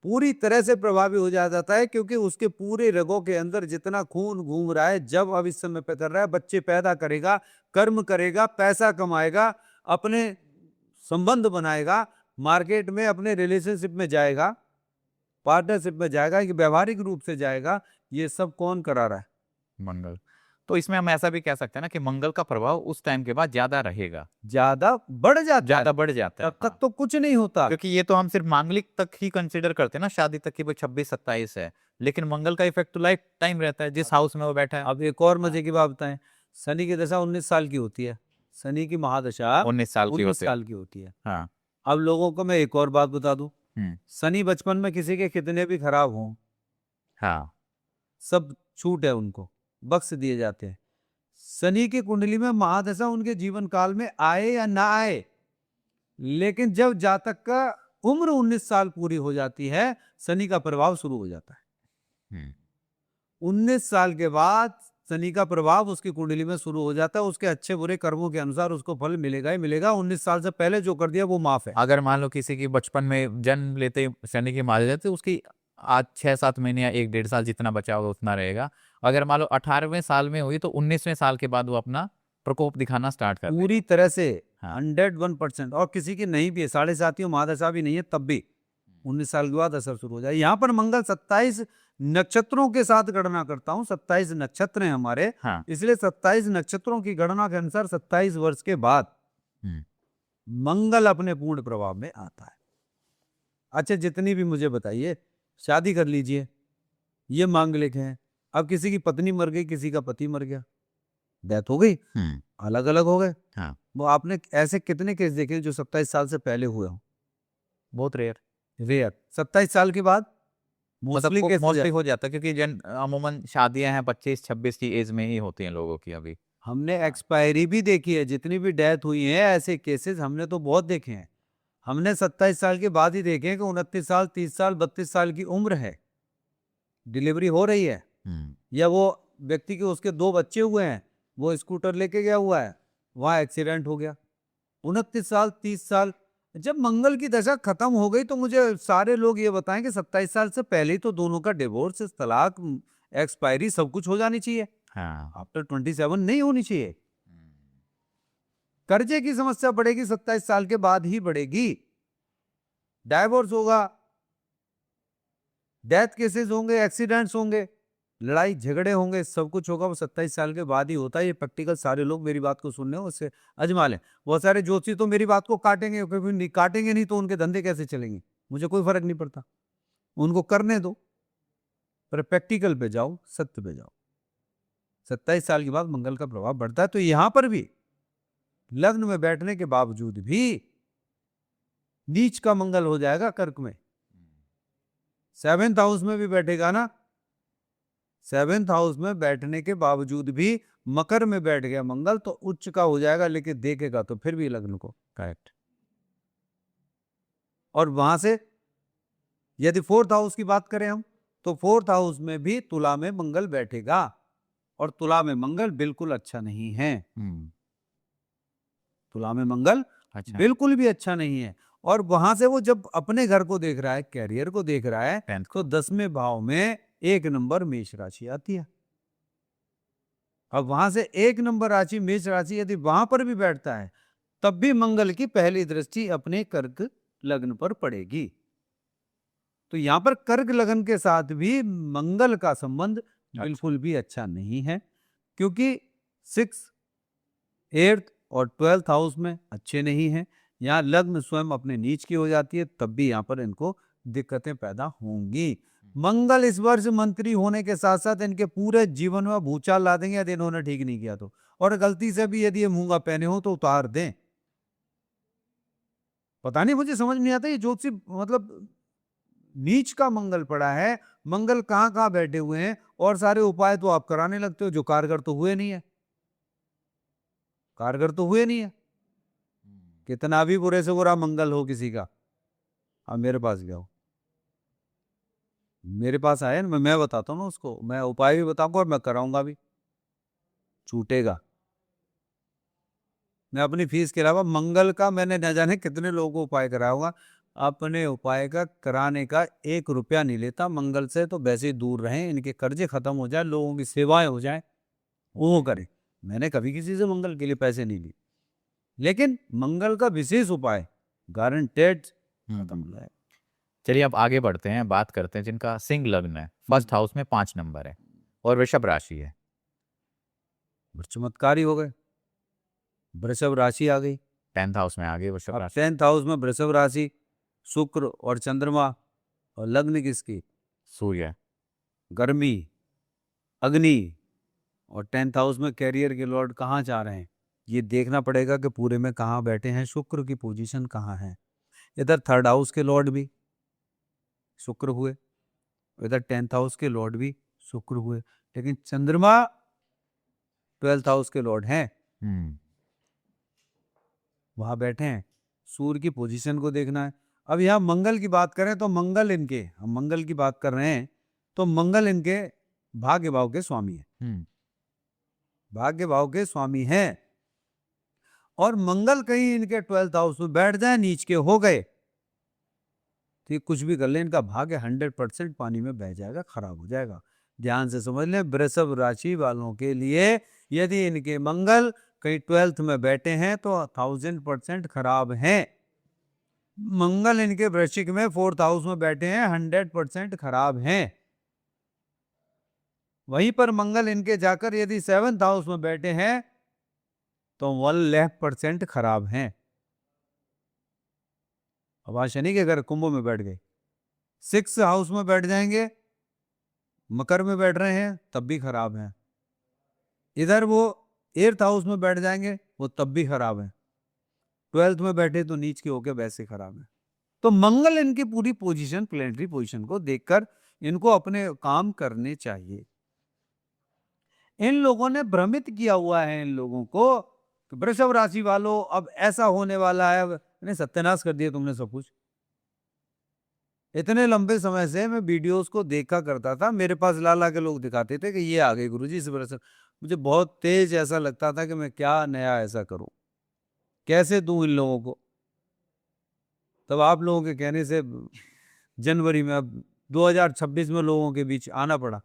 पूरी तरह से प्रभावी हो जाता है, क्योंकि उसके पूरे रगों के अंदर जितना खून घूम रहा है, जब अब इस समय पे कर रहा है, बच्चे पैदा करेगा, कर्म करेगा, पैसा कमाएगा, अपने संबंध बनाएगा, मार्केट में अपने रिलेशनशिप में जाएगा, पार्टनरशिप में जाएगा, कि व्यवहारिक रूप से जाएगा, ये सब कौन करा रहा है? मंगल। तो इसमें हम ऐसा भी कह सकते हैं ना कि मंगल का प्रभाव उस टाइम के बाद ज्यादा रहेगा, ज्यादा बढ़ जाता ज्यादा है, बढ़ जाता है। तब तक तो कुछ नहीं होता। क्योंकि ये तो हम सिर्फ मांगलिक तक ही कंसीडर करते हैं ना, शादी तक की, भाई 26 27 है, लेकिन मंगल का इफेक्ट तो लाइफ टाइम रहता है जिस हाउस में वो बैठा है। अब एक और मजे की बात बताएं, शनि की दशा 19 साल की होती है, शनि की महादशा 19 साल की 19 होते हैं। साल की होती है। हाँ। अब लोगों को मैं एक और बात बता दूं, हम्म। शनि बचपन में किसी के कितने भी खराब हों, हाँ। सब छूट है, उनको बख्श दिए जाते हैं। शनि की कुंडली में महादशा उनके जीवन काल में आए या ना आए, लेकिन जब जातक का उम्र 19 साल पूरी हो जाती है, शनि का प्रभाव शुरू हो जाता है। हम्म। 19 साल के बाद शनि का प्रभाव उसकी कुंडली में शुरू हो जाता है, उसके अच्छे बुरे कर्मों के अनुसार उसको फल मिलेगा ही मिलेगा। 19 साल से पहले जो कर दिया वो माफ है। अगर मान लो किसी की बचपन में जन्म लेते ही शनि की मार जाती है, उसकी आज 6 7 महीने या 1 1.5 साल जितना बचा होगा उतना रहेगा। अगर मान लो 18वें साल में हुई तो 19वें साल के बाद वो अपना प्रकोप दिखाना स्टार्ट कर पूरी तरह से हाँ। 101%। और किसी की नहीं भी है, 7.5 महादशा भी नहीं है, तब भी 19 साल के बाद असर शुरू हो जाए। यहाँ पर मंगल 27 नक्षत्रों के साथ गणना करता हूँ, 27 नक्षत्र हैं हमारे, हाँ। इसलिए 27 नक्षत्रों की गणना के अनुसार 27 वर्ष के बाद हम्म। मंगल अपने पूर्ण प्रभाव में आता है। अच्छा, जितनी भी मुझे बताइए, शादी कर लीजिए, ये मांगलिक है। अब किसी की पत्नी मर गई, किसी का पति मर गया, डेथ हो गई, अलग अलग हो गए। हाँ। वो आपने ऐसे कितने केस देखे जो 27 साल से पहले हुए हो? बहुत रेयर, रेयर। 27 साल के बाद मोस्टली केस हो मोस्टली जाए। हो जाता है, क्योंकि अमूमन शादियां हैं 25 26 की एज में ही होती हैं लोगों की अभी। हमने एक्सपायरी भी देखी है, जितनी भी डेथ हुई है ऐसे केसेस हमने तो बहुत देखे हैं। हमने 27 साल के बाद ही देखे हैं कि 29 साल 30 साल 32 साल की उम्र है, डिलीवरी हो रही है, या वो व्यक्ति के उसके 2 बच्चे हुए हैं, वो स्कूटर लेके गया हुआ है, वहां एक्सीडेंट हो गया। 29 साल 30 साल, जब मंगल की दशा खत्म हो गई तो मुझे सारे लोग ये बताएं कि 27 साल से पहले ही तो दोनों का डिवोर्स, तलाक, एक्सपायरी सब कुछ हो जानी चाहिए। हाँ। आफ्टर 27 नहीं होनी चाहिए। कर्जे की समस्या बढ़ेगी 27 साल के बाद ही बढ़ेगी, डाइवोर्स होगा, डेथ केसेस होंगे, एक्सीडेंट्स होंगे, लड़ाई झगड़े होंगे, सब कुछ होगा वो 27 साल के बाद ही होता है। ये प्रैक्टिकल सारे लोग मेरी बात को सुन रहे हो, उससे अजमा लें। बहुत सारे ज्योतिषी तो मेरी बात को काटेंगे, क्योंकि नहीं काटेंगे नहीं तो उनके धंधे कैसे चलेंगे, मुझे कोई फर्क नहीं पड़ता, उनको करने दो, पर प्रैक्टिकल पे जाओ, सत्य पे जाओ। 27 साल के बाद मंगल का प्रभाव बढ़ता है। तो यहां पर भी लग्न में बैठने के बावजूद भी नीच का मंगल हो जाएगा कर्क में, 7th हाउस में भी बैठेगा ना, 7th हाउस में बैठने के बावजूद भी मकर में बैठ गया मंगल तो उच्च का हो जाएगा, लेकिन देखेगा तो फिर भी लग्न को। करेक्ट। और वहां से यदि 4th हाउस की बात करें हम, तो 4th हाउस में भी तुला में मंगल बैठेगा, और तुला में मंगल बिल्कुल अच्छा नहीं है। तुला में मंगल अच्छा। बिल्कुल भी अच्छा नहीं है। और वहां से वो जब अपने घर को देख रहा है, कैरियर को देख रहा है, 10th तो 10वें भाव में 1 नंबर मेष राशि आती है। अब वहां से 1 नंबर राशि मेष राशि यदि वहां पर भी बैठता है, तब भी मंगल की पहली दृष्टि अपने कर्क लग्न पर पड़ेगी। तो यहां पर कर्क लग्न के साथ भी मंगल का संबंध बिल्कुल भी अच्छा नहीं है, क्योंकि 6 8th और 12th हाउस में अच्छे नहीं हैं। यहाँ लग्न स्वयं अपने नीच की हो जाती है, तब भी यहाँ पर इनको दिक्कतें पैदा होंगी। मंगल इस वर्ष मंत्री होने के साथ साथ इनके पूरे जीवन में भूचाल ला देंगे यदि इन्होंने ठीक नहीं किया तो। और गलती से भी यदि ये मूंगा पहने हो तो उतार दें। पता नहीं, मुझे समझ नहीं आता ये ज्योतिषी मतलब नीच का मंगल पड़ा है, मंगल कहाँ कहाँ बैठे हुए हैं और सारे उपाय तो आप कराने लगते हो जो कारगर तो हुए नहीं है। कारगर तो हुए नहीं है। कितना भी बुरे से बुरा मंगल हो किसी का, अब मेरे पास गया हो, मेरे पास आए ना, मैं बताता हूँ ना उसको, मैं उपाय भी बताऊंगा और मैं कराऊंगा भी, छूटेगा। मैं अपनी फीस के अलावा मंगल का मैंने न जाने कितने लोगों को उपाय कराया होगा, अपने उपाय का कराने का 1 रुपया नहीं लेता। मंगल से तो वैसे ही दूर रहें, इनके कर्जे खत्म हो जाए, लोगों की सेवाएं हो जाए, वो करें। मैंने कभी किसी से मंगल के लिए पैसे नहीं लिए, लेकिन मंगल का विशेष उपाय गारंटेड खत्म हो जाए। चलिए अब आगे बढ़ते हैं, बात करते हैं जिनका सिंह लग्न है, फर्स्ट हाउस में 5 नंबर है और वृषभ राशि है। चमत्कारी हो गए, वृषभ राशि आ गई। 10th हाउस में आ गए वृषभ अब राशि। 10th हाउस में वृषभ राशि, शुक्र और चंद्रमा, और लग्न किसकी? सूर्य। गर्मी, अग्नि, और 10th हाउस में कैरियर के लॉर्ड कहाँ जा रहे हैं, ये देखना पड़ेगा कि पूरे में कहाँ बैठे हैं, शुक्र की पोजीशन कहाँ है। इधर 3rd हाउस के लॉर्ड भी शुक्र हुए, इधर 10th हाउस के लॉर्ड भी शुक्र हुए, लेकिन चंद्रमा 12th हाउस के लॉर्ड हैं, वहां बैठे हैं। सूर्य की पोजीशन को देखना है। अब यहाँ मंगल की बात करें तो मंगल इनके, हम मंगल की बात कर रहे हैं तो मंगल इनके भाग्य भाव के स्वामी है, भाग्य भाव के स्वामी हैं। और मंगल कहीं इनके 12th हाउस में बैठ जाए, नीच के हो गए, तो ये कुछ भी कर ले, इनका भाग्य 100% पानी में बह जाएगा, खराब हो जाएगा। ध्यान से समझ लें, वृषभ राशि वालों के लिए यदि इनके मंगल कहीं 12th में बैठे हैं तो 1000% खराब हैं। मंगल इनके वृश्चिक में 4th हाउस में बैठे हैं, 100% खराब हैं। वहीं पर मंगल इनके जाकर यदि 7th हाउस में बैठे हैं तो 1,00,000% खराब हैं। अब आज शनि के घर कुंभ में बैठ गए, 6th हाउस में बैठ जाएंगे, मकर में बैठ रहे हैं तब भी खराब हैं। इधर वो 8th हाउस में बैठ जाएंगे, वो तब भी खराब है। 12th में बैठे तो नीच के होके वैसे खराब है। तो मंगल इनकी पूरी पोजीशन, प्लेनेटरी पोजीशन को देखकर इनको अपने काम करने चाहिए। इन लोगों ने भ्रमित किया हुआ है इन लोगों को, तो वृषभ राशि वालों अब ऐसा होने वाला है, नहीं सत्यानाश कर दिया तुमने सब कुछ। इतने लंबे समय से मैं वीडियोस को देखा करता था, मेरे पास ला के लोग दिखाते थे कि ये आ गए गुरुजी इस वृषभ। मुझे बहुत तेज ऐसा लगता था कि मैं क्या नया ऐसा करूं, कैसे दूं इन लोगों को। तब आप लोगों के कहने से जनवरी में, अब 2026 में लोगों के बीच आना पड़ा।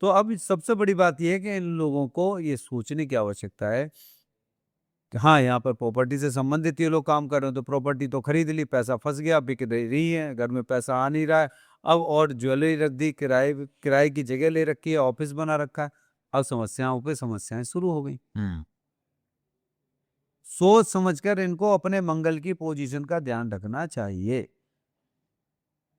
तो अब सबसे बड़ी बात यह है कि इन लोगों को ये सोचने की आवश्यकता है कि हाँ, यहाँ पर प्रॉपर्टी से संबंधित ये लोग काम कर रहे हैं, तो प्रॉपर्टी तो खरीद ली, पैसा फंस गया, बिक रही है, घर में पैसा आ नहीं रहा है। अब और ज्वेलरी रख दी, किराए की जगह ले रखी है, ऑफिस बना रखा है, अब समस्याओं पे समस्याएं शुरू हो गई। सोच समझकर इनको अपने मंगल की पोजीशन का ध्यान रखना चाहिए।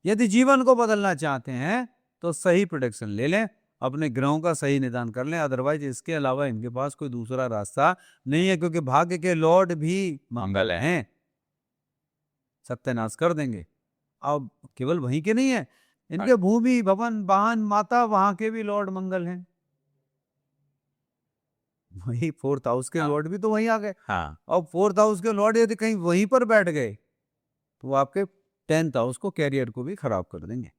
यदि जीवन को बदलना चाहते हैं तो सही प्रोटेक्शन ले लें, अपने ग्रहों का सही निदान कर लें, अदरवाइज इसके अलावा इनके पास कोई दूसरा रास्ता नहीं है, क्योंकि भाग्य के लॉर्ड भी मंगल हैं, सत्यानाश कर देंगे। अब केवल वहीं के नहीं है, इनके भूमि, भवन, वाहन, माता, वहां के भी लॉर्ड मंगल हैं। वही 4th हाउस के लॉर्ड भी तो वहीं आ गए। अब 4th हाउस के लॉर्ड यदि कहीं वहीं पर बैठ गए तो आपके 10th हाउस को, कैरियर को भी खराब कर देंगे,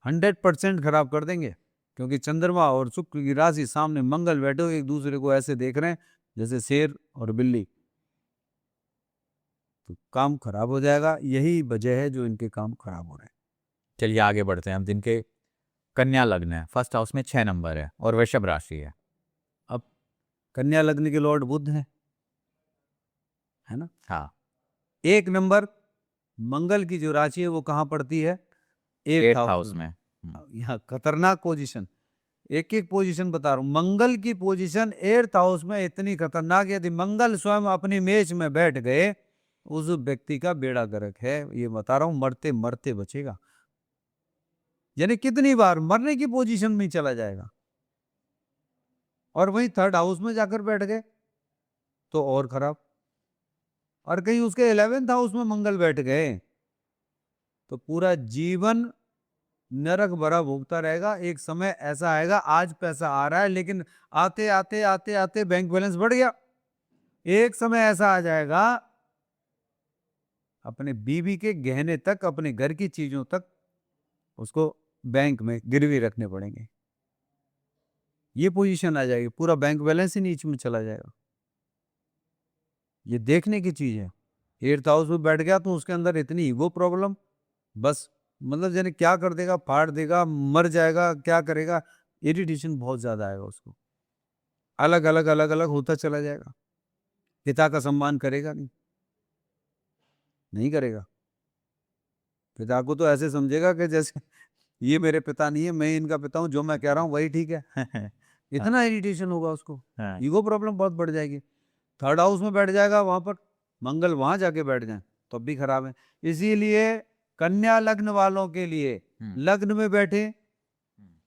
100% खराब कर देंगे। क्योंकि चंद्रमा और शुक्र की राशि सामने, मंगल बैठे हुए एक दूसरे को ऐसे देख रहे हैं जैसे शेर और बिल्ली, तो काम खराब हो जाएगा। यही वजह है जो इनके काम खराब हो रहे हैं। चलिए आगे बढ़ते हैं हम, जिनके कन्या लग्न है, फर्स्ट हाउस में 6 नंबर है और वृषभ राशि है। अब कन्या लग्न के लॉर्ड बुध है ना? हाँ। 1 नंबर मंगल की जो राशि है वो कहाँ पड़ती है? 8th हाउस में। यहाँ खतरनाक पोजीशन, एक एक पोजीशन बता रहा हूं। मंगल की पोजीशन 8th हाउस में इतनी खतरनाक, यदि मंगल स्वयं अपनी मेज में बैठ गए, उस व्यक्ति का बेड़ा गर्क है। ये बता रहा हूं, मरते मरते बचेगा। यानी कितनी बार मरने की पोजीशन में ही चला जाएगा। और वहीं 3rd हाउस में जाकर बैठ गए तो और खराब। और कहीं उसके 11th हाउस में मंगल बैठ गए तो पूरा जीवन नरक भरा भोगता रहेगा। एक समय ऐसा आएगा, आज पैसा आ रहा है लेकिन आते आते आते आते बैंक बैलेंस बढ़ गया। एक समय ऐसा आ जाएगा, अपने बीवी के गहने तक, अपने घर की चीजों तक उसको बैंक में गिरवी रखने पड़ेंगे। ये पोजीशन आ जाएगी, पूरा बैंक बैलेंस ही नीचे में चला जाएगा। ये देखने की चीज है। 8th हाउस में बैठ गया तो उसके अंदर इतनी ईगो प्रॉब्लम, बस मतलब यानी क्या कर देगा, फाड़ देगा, मर जाएगा, क्या करेगा, इरिटेशन बहुत ज्यादा आएगा उसको। अलग अलग अलग अलग होता चला जाएगा। पिता का सम्मान करेगा नहीं, नहीं करेगा। पिता को तो ऐसे समझेगा कि जैसे ये मेरे पिता नहीं है, मैं इनका पिता हूं, जो मैं कह रहा हूं वही ठीक है। इतना इरिटेशन होगा उसको, हाँ, ईगो प्रॉब्लम बहुत बढ़ जाएगी। 3rd हाउस में बैठ जाएगा, वहां पर मंगल वहां जाके बैठ जाए तो भी खराब है। इसीलिए कन्या लग्न वालों के लिए लग्न में बैठे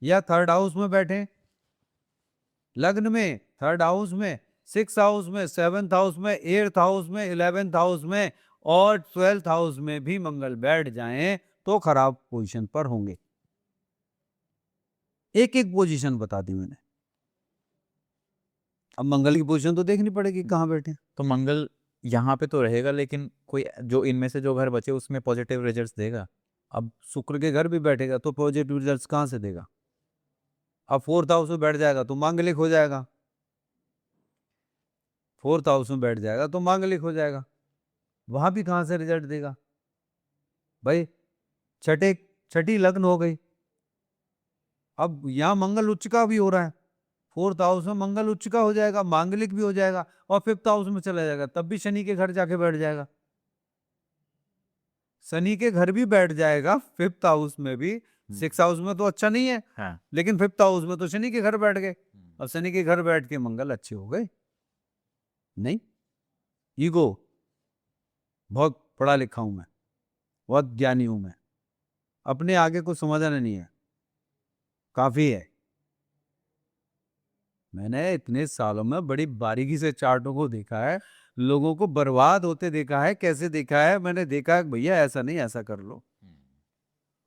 या 3rd हाउस में बैठे, लग्न में, 3rd हाउस में, 6th हाउस में, 7th हाउस में, 8th हाउस में, 11th हाउस में और 12th हाउस में भी मंगल बैठ जाएं तो खराब पोजीशन पर होंगे। एक एक पोजीशन बता दी मैंने। अब मंगल की पोजीशन तो देखनी पड़ेगी कहां बैठे। तो मंगल यहाँ पे तो रहेगा, लेकिन कोई जो इनमें से जो घर बचे उसमें पॉजिटिव रिजल्ट्स देगा। अब शुक्र के घर भी बैठेगा तो पॉजिटिव रिजल्ट्स कहां से देगा। अब 4th हाउस में बैठ जाएगा तो मांगलिक हो जाएगा। 4th हाउस में बैठ जाएगा तो मांगलिक हो जाएगा, वहां भी कहां से रिजल्ट देगा भाई। छठी लग्न हो गई, अब यहां मंगल उच्च का भी हो रहा है। 4th हाउस में मंगल उच्च का हो जाएगा, मांगलिक भी हो जाएगा और 5th हाउस में चला जाएगा, तब भी शनि के घर जाके बैठ जाएगा। शनि के घर भी बैठ जाएगा 5th हाउस में भी। 6th हाउस में तो अच्छा नहीं है, हाँ, लेकिन 5th हाउस में तो शनि के घर बैठ गए। अब शनि के घर बैठ के मंगल अच्छे हो गए। नहीं, ईगो, बहुत पढ़ा लिखा हूं मैं, बहुत ज्ञानी हूं मैं, अपने आगे को समझना नहीं है, काफी है। मैंने इतने सालों में बड़ी बारीकी से चार्टों को देखा है, लोगों को बर्बाद होते देखा है। कैसे देखा है, मैंने देखा है भैया ऐसा नहीं, ऐसा कर लो।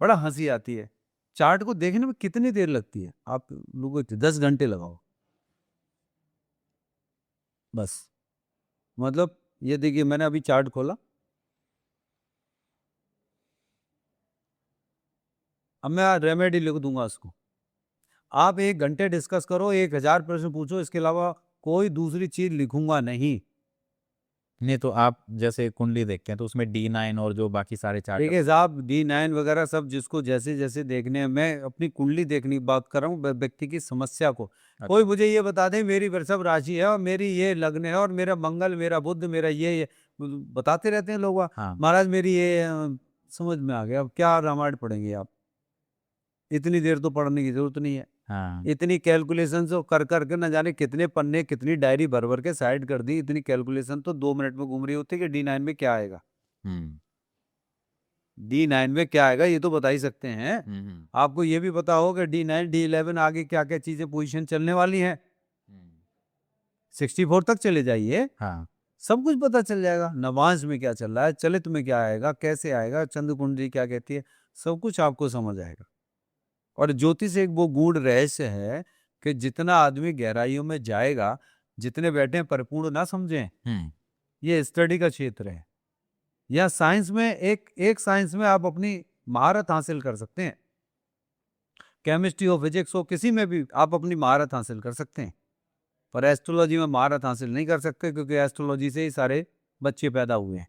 बड़ा हंसी आती है। चार्ट को देखने में कितनी देर लगती है, आप लोगों को 10 घंटे लगाओ बस। मतलब ये देखिए, मैंने अभी चार्ट खोला, अब मैं रेमेडी लिख दूंगा उसको। आप 1 घंटे डिस्कस करो, 1000 प्रश्न पूछो, इसके अलावा कोई दूसरी चीज लिखूंगा नहीं। नहीं तो आप जैसे कुंडली देखते हैं तो उसमें D9 और जो बाकी सारे चार्ट देखिए साहब, D9 वगैरह सब जिसको जैसे जैसे देखने हैं, मैं अपनी कुंडली देखने की बात कर रहा हूँ, व्यक्ति की समस्या को। कोई मुझे ये बता दे मेरी वृषभ राशि है और मेरी ये लग्न है और मेरा मंगल, मेरा बुध, मेरा ये बताते रहते हैं लोग। हाँ, महाराज मेरी ये समझ में आ गया। अब क्या रामायण पढ़ेंगे आप, इतनी देर तो पढ़ने की जरूरत नहीं है। हाँ, इतनी कैलकुलेशन कर करके न जाने कितने पन्ने, कितनी डायरी भर भर के साइड कर दी। इतनी कैलकुलेशन तो 2 मिनट में घूम रही होती है कि D9 में क्या आएगा। D9 में क्या आएगा ये तो बता ही सकते हैं। आपको ये भी पता हो कि D9 D11 आगे क्या क्या चीजें पोजीशन चलने वाली हैं। 64 तक चले जाइए, हाँ, सब कुछ पता चल जाएगा। नवांश में क्या चल रहा है, चलित में क्या आएगा, कैसे आएगा, चंद्र कुंडली क्या कहती है, सब कुछ आपको समझ आएगा। और ज्योतिष एक वो गूढ़ रहस्य है कि जितना आदमी गहराइयों में जाएगा, जितने बैठे हैं परिपूर्ण ना समझें। ये स्टडी का क्षेत्र है। या साइंस में एक साइंस में आप अपनी महारत हासिल कर सकते हैं, केमिस्ट्री हो, फिजिक्स हो, किसी में भी आप अपनी महारत हासिल कर सकते हैं। पर एस्ट्रोलॉजी में महारत हासिल नहीं कर सकते, क्योंकि एस्ट्रोलॉजी से ही सारे बच्चे पैदा हुए हैं।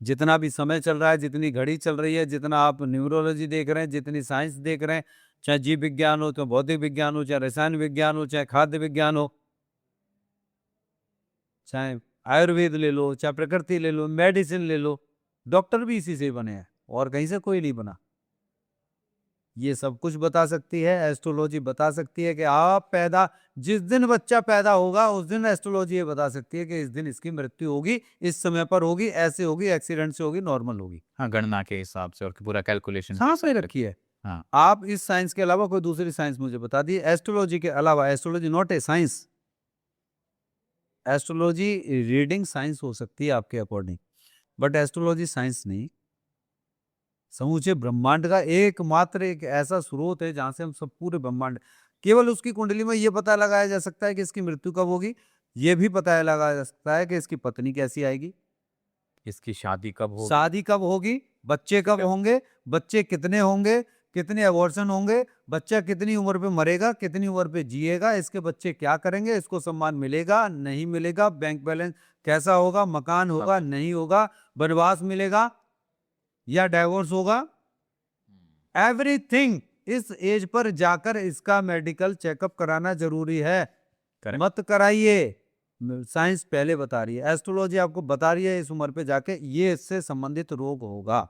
जितना भी समय चल रहा है, जितनी घड़ी चल रही है, जितना आप न्यूरोलॉजी देख रहे हैं, जितनी साइंस देख रहे हैं, चाहे जीव विज्ञान हो, चाहे भौतिक विज्ञान हो, चाहे रसायन विज्ञान हो, चाहे खाद्य विज्ञान हो, चाहे आयुर्वेद ले लो, चाहे प्रकृति ले लो, मेडिसिन ले लो, डॉक्टर भी इसी से बने हैं और कहीं से कोई नहीं बना। ये सब कुछ बता सकती है, एस्ट्रोलॉजी बता सकती है कि आप पैदा जिस दिन बच्चा पैदा होगा उस दिन एस्ट्रोलॉजी ये बता सकती है कि इस दिन इसकी मृत्यु होगी, इस समय पर होगी, ऐसे होगी, एक्सीडेंट से होगी, नॉर्मल होगी। हाँ, गणना के हिसाब से और पूरा कैलकुलेशन सांस में रखी है। हाँ। आप इस साइंस के अलावा कोई दूसरी साइंस मुझे बता दी, एस्ट्रोलॉजी के अलावा। Astrology not a science. Astrology reading science हो सकती है आपके अकॉर्डिंग, बट एस्ट्रोलॉजी साइंस नहीं। समूचे ब्रह्मांड का एकमात्र एक ऐसा स्रोत है जहां से हम सब पूरे ब्रह्मांड, केवल उसकी कुंडली में ये पता लगाया जा सकता है कि इसकी मृत्यु कब होगी, ये भी पता लगाया जा सकता है कि इसकी पत्नी कैसी आएगी, इसकी शादी कब होगी, शादी कब होगी, बच्चे कब होंगे, बच्चे कितने होंगे, कितने अबॉर्शन होंगे, बच्चा कितनी उम्र पे मरेगा, कितनी उम्र पे जिएगा, इसके बच्चे क्या करेंगे, इसको सम्मान मिलेगा नहीं मिलेगा, बैंक बैलेंस कैसा होगा, मकान होगा नहीं होगा, वनवास मिलेगा या डाइवोर्स होगा। एवरीथिंग इस एज पर जाकर इसका मेडिकल चेकअप कराना जरूरी है। Correct. मत कराइए, साइंस पहले बता रही है, एस्ट्रोलॉजी आपको बता रही है इस उम्र पे जाके ये इससे संबंधित रोग होगा,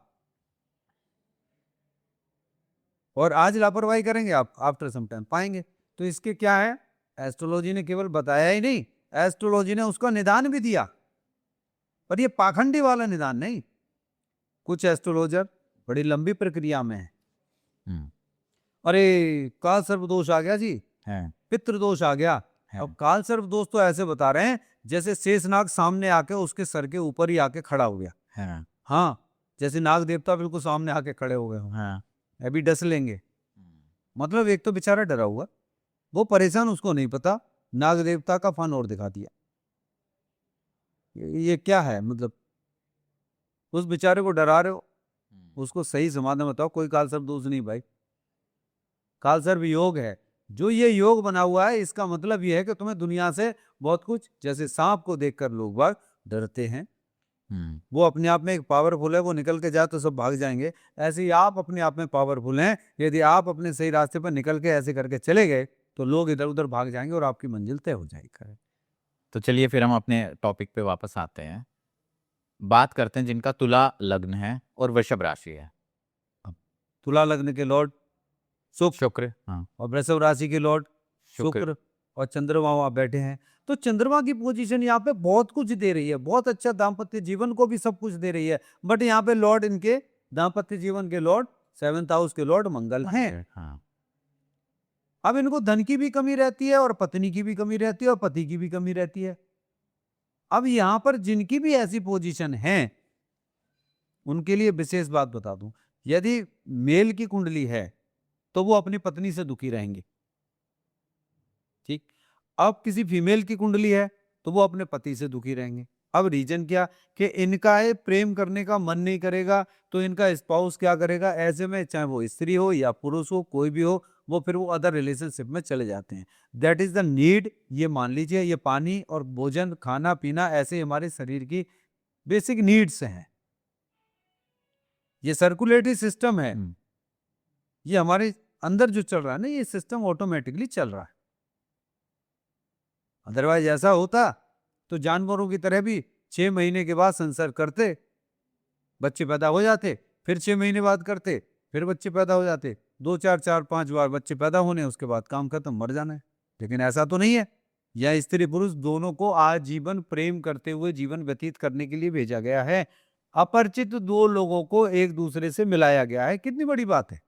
और आज लापरवाही करेंगे आप, आफ्टर सम टाइम पाएंगे। तो इसके क्या है, एस्ट्रोलॉजी ने केवल बताया ही नहीं, एस्ट्रोलॉजी ने उसका निदान भी दिया, पर ये पाखंडी वाला निदान नहीं। कुछ एस्ट्रोलॉजर बड़ी लंबी प्रक्रिया में है, अरे काल सर्प दोष आ गया जी, पितृ दोष आ गया। अब काल सर्प दोष तो ऐसे बता रहे हैं जैसे शेषनाग सामने आके उसके सर के ऊपर ही आके खड़ा हो गया। हाँ, जैसे नाग देवता बिल्कुल सामने आके खड़े हो गए हो, अभी डस लेंगे। मतलब एक तो बेचारा डरा हुआ, वो परेशान, उसको नहीं पता, नाग देवता का फन और दिखा दिया। ये क्या है, मतलब उस बेचारे को डरा रहे हो, उसको सही समाधान बताओ। कोई काल सर्प दोष नहीं भाई, काल सर्प योग है। जो ये योग बना हुआ है इसका मतलब ये है कि तुम्हें दुनिया से बहुत कुछ, जैसे सांप को देखकर लोग बाग डरते हैं, वो अपने आप में एक पावरफुल है, वो निकल के जाए तो सब भाग जाएंगे, ऐसे ही आप अपने आप में पावरफुल हैं। यदि आप अपने सही रास्ते पर निकल के ऐसे करके चले गए तो लोग इधर उधर भाग जाएंगे और आपकी मंजिल तय हो जाएगी। तो चलिए फिर हम अपने टॉपिक पे वापस आते हैं, बात करते हैं जिनका तुला लग्न है और वृषभ राशि है। तुला लग्न के लॉर्ड शुक्र, हाँ, और वृषभ राशि के लॉर्ड शुक्र। शुक्र और चंद्रमा वहां बैठे हैं। तो चंद्रमा की पोजीशन यहाँ पे बहुत कुछ दे रही है, बहुत अच्छा दाम्पत्य जीवन को भी सब कुछ दे रही है, बट यहाँ पे लॉर्ड, इनके दाम्पत्य जीवन के लॉर्ड 7th हाउस के लॉर्ड मंगल हैं। हाँ। अब इनको धन की भी कमी रहती है और पत्नी की भी कमी रहती है और पति की भी कमी रहती है। अब यहाँ पर जिनकी भी ऐसी पोजीशन है उनके लिए विशेष बात बता दूं, यदि मेल की कुंडली है तो वो अपनी पत्नी से दुखी रहेंगे, ठीक। अब किसी फीमेल की कुंडली है तो वो अपने पति से दुखी रहेंगे। अब रीजन क्या कि इनका है प्रेम करने का मन नहीं करेगा, तो इनका स्पाउस क्या करेगा, ऐसे में चाहे वो स्त्री हो या पुरुष हो, कोई भी हो, वो फिर वो अदर रिलेशनशिप में चले जाते हैं। That is the need. ये मान लीजिए, ये पानी और भोजन, खाना पीना, ऐसे हमारे शरीर की बेसिक नीड्स हैं। ये सर्कुलेटरी सिस्टम है, ये हमारे अंदर जो चल रहा है ना, ये सिस्टम ऑटोमेटिकली चल रहा है। अदरवाइज ऐसा होता तो जानवरों की तरह भी 6 महीने के बाद संसर्ग करते, बच्चे पैदा हो जाते, फिर 6 महीने बाद करते, फिर बच्चे पैदा हो जाते, 2 4 4 5 बार बच्चे पैदा होने, उसके बाद काम खत्म, मर जाना है। लेकिन ऐसा तो नहीं है। यह स्त्री पुरुष दोनों को आजीवन प्रेम करते हुए जीवन व्यतीत करने के लिए भेजा गया है। अपरिचित दो लोगों को एक दूसरे से मिलाया गया है, कितनी बड़ी बात है।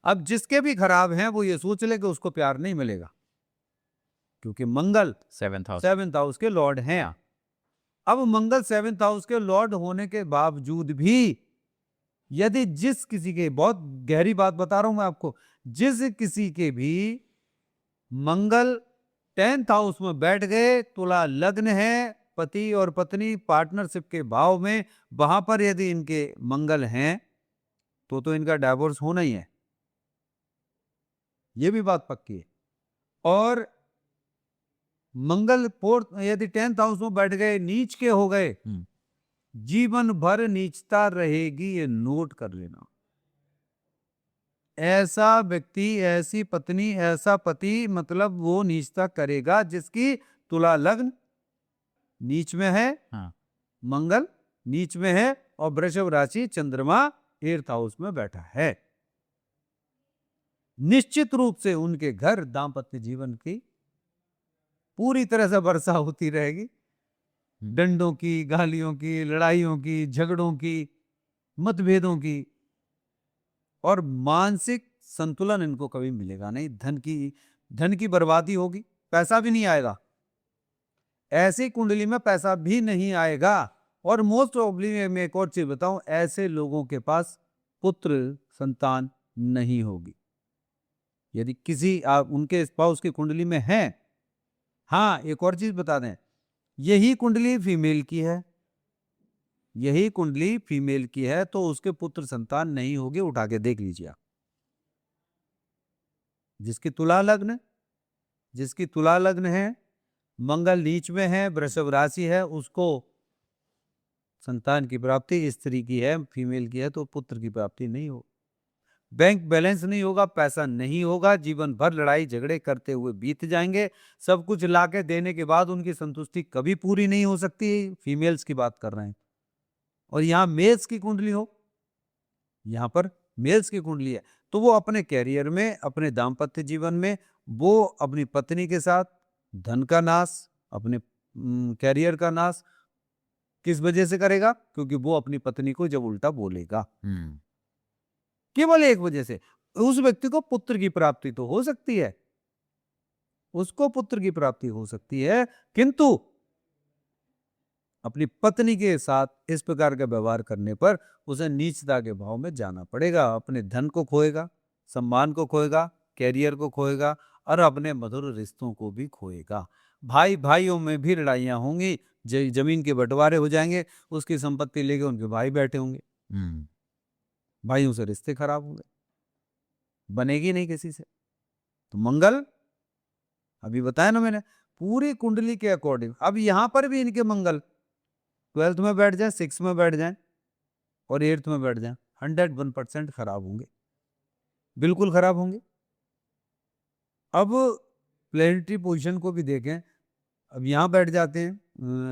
अब जिसके भी खराब हैं वो ये सोच ले कि उसको प्यार नहीं मिलेगा, क्योंकि मंगल 7th हाउस के लॉर्ड हैं। अब मंगल 7th हाउस के लॉर्ड होने के बावजूद भी यदि जिस किसी के, बहुत गहरी बात बता रहा हूं मैं आपको, जिस किसी के भी मंगल 10th हाउस में बैठ गए, तुला लग्न है, पति और पत्नी पार्टनरशिप के भाव में, वहां पर यदि इनके मंगल हैं तो इनका डाइवोर्स होना ही है, ये भी बात पक्की है। और मंगल 4th यदि 10th हाउस में बैठ गए, नीच के हो गए, जीवन भर नीचता रहेगी, ये नोट कर लेना। ऐसा व्यक्ति, ऐसी पत्नी, ऐसा पति, मतलब वो नीचता करेगा जिसकी तुला लग्न नीच में है, मंगल नीच में है और वृषभ राशि चंद्रमा 8th हाउस में बैठा है। निश्चित रूप से उनके घर दाम्पत्य जीवन की पूरी तरह से वर्षा होती रहेगी, डंडों की, गालियों की, लड़ाइयों की, झगड़ों की, मतभेदों की, और मानसिक संतुलन इनको कभी मिलेगा नहीं। धन की बर्बादी होगी, पैसा भी नहीं आएगा, ऐसी कुंडली में पैसा भी नहीं आएगा। और मोस्ट प्रॉब्ली मैं एक और चीज बताऊं, ऐसे लोगों के पास पुत्र संतान नहीं होगी। यदि किसी आप उनके स्पाउस की कुंडली में है, हाँ एक और चीज बता दें, यही कुंडली फीमेल की है, यही कुंडली फीमेल की है, तो उसके पुत्र संतान नहीं होगी, उठा के देख लीजिए आप। जिसकी तुला लग्न है, मंगल नीच में है, वृषभ राशि है, उसको संतान की प्राप्ति, स्त्री की है, फीमेल की है, तो पुत्र की प्राप्ति नहीं हो, बैंक बैलेंस नहीं होगा, पैसा नहीं होगा, जीवन भर लड़ाई झगड़े करते हुए बीत जाएंगे। सब कुछ लाके देने के बाद उनकी संतुष्टि कभी पूरी नहीं हो सकती। फीमेल्स की बात कर रहे हैं। और यहाँ मेल्स की कुंडली हो, यहाँ पर मेल्स की कुंडली है, तो वो अपने कैरियर में, अपने दाम्पत्य जीवन में, वो अपनी पत्नी के साथ धन का नाश, अपने कैरियर का नाश किस वजह से करेगा? क्योंकि वो अपनी पत्नी को जब उल्टा बोलेगा, केवल एक वजह से। उस व्यक्ति को पुत्र की प्राप्ति तो हो सकती है, उसको पुत्र की प्राप्ति हो सकती है, किंतु अपनी पत्नी के साथ इस प्रकार का व्यवहार करने पर उसे नीचता के भाव में जाना पड़ेगा। अपने धन को खोएगा, सम्मान को खोएगा, कैरियर को खोएगा, और अपने मधुर रिश्तों को भी खोएगा। भाई भाइयों में भी लड़ाइयां होंगी, जमीन के बंटवारे हो जाएंगे, उसकी संपत्ति लेके उनके भाई बैठे होंगे, भाइयों से रिश्ते खराब होंगे, बनेगी नहीं किसी से। तो मंगल, अभी बताया ना मैंने, पूरी कुंडली के अकॉर्डिंग। अब यहां पर भी इनके मंगल 12th में बैठ जाए, 6 में बैठ जाए और 8th में बैठ जाए, 101% खराब होंगे, बिल्कुल खराब होंगे। अब प्लेनेटरी पोजीशन को भी देखें, अब यहां बैठ जाते हैं,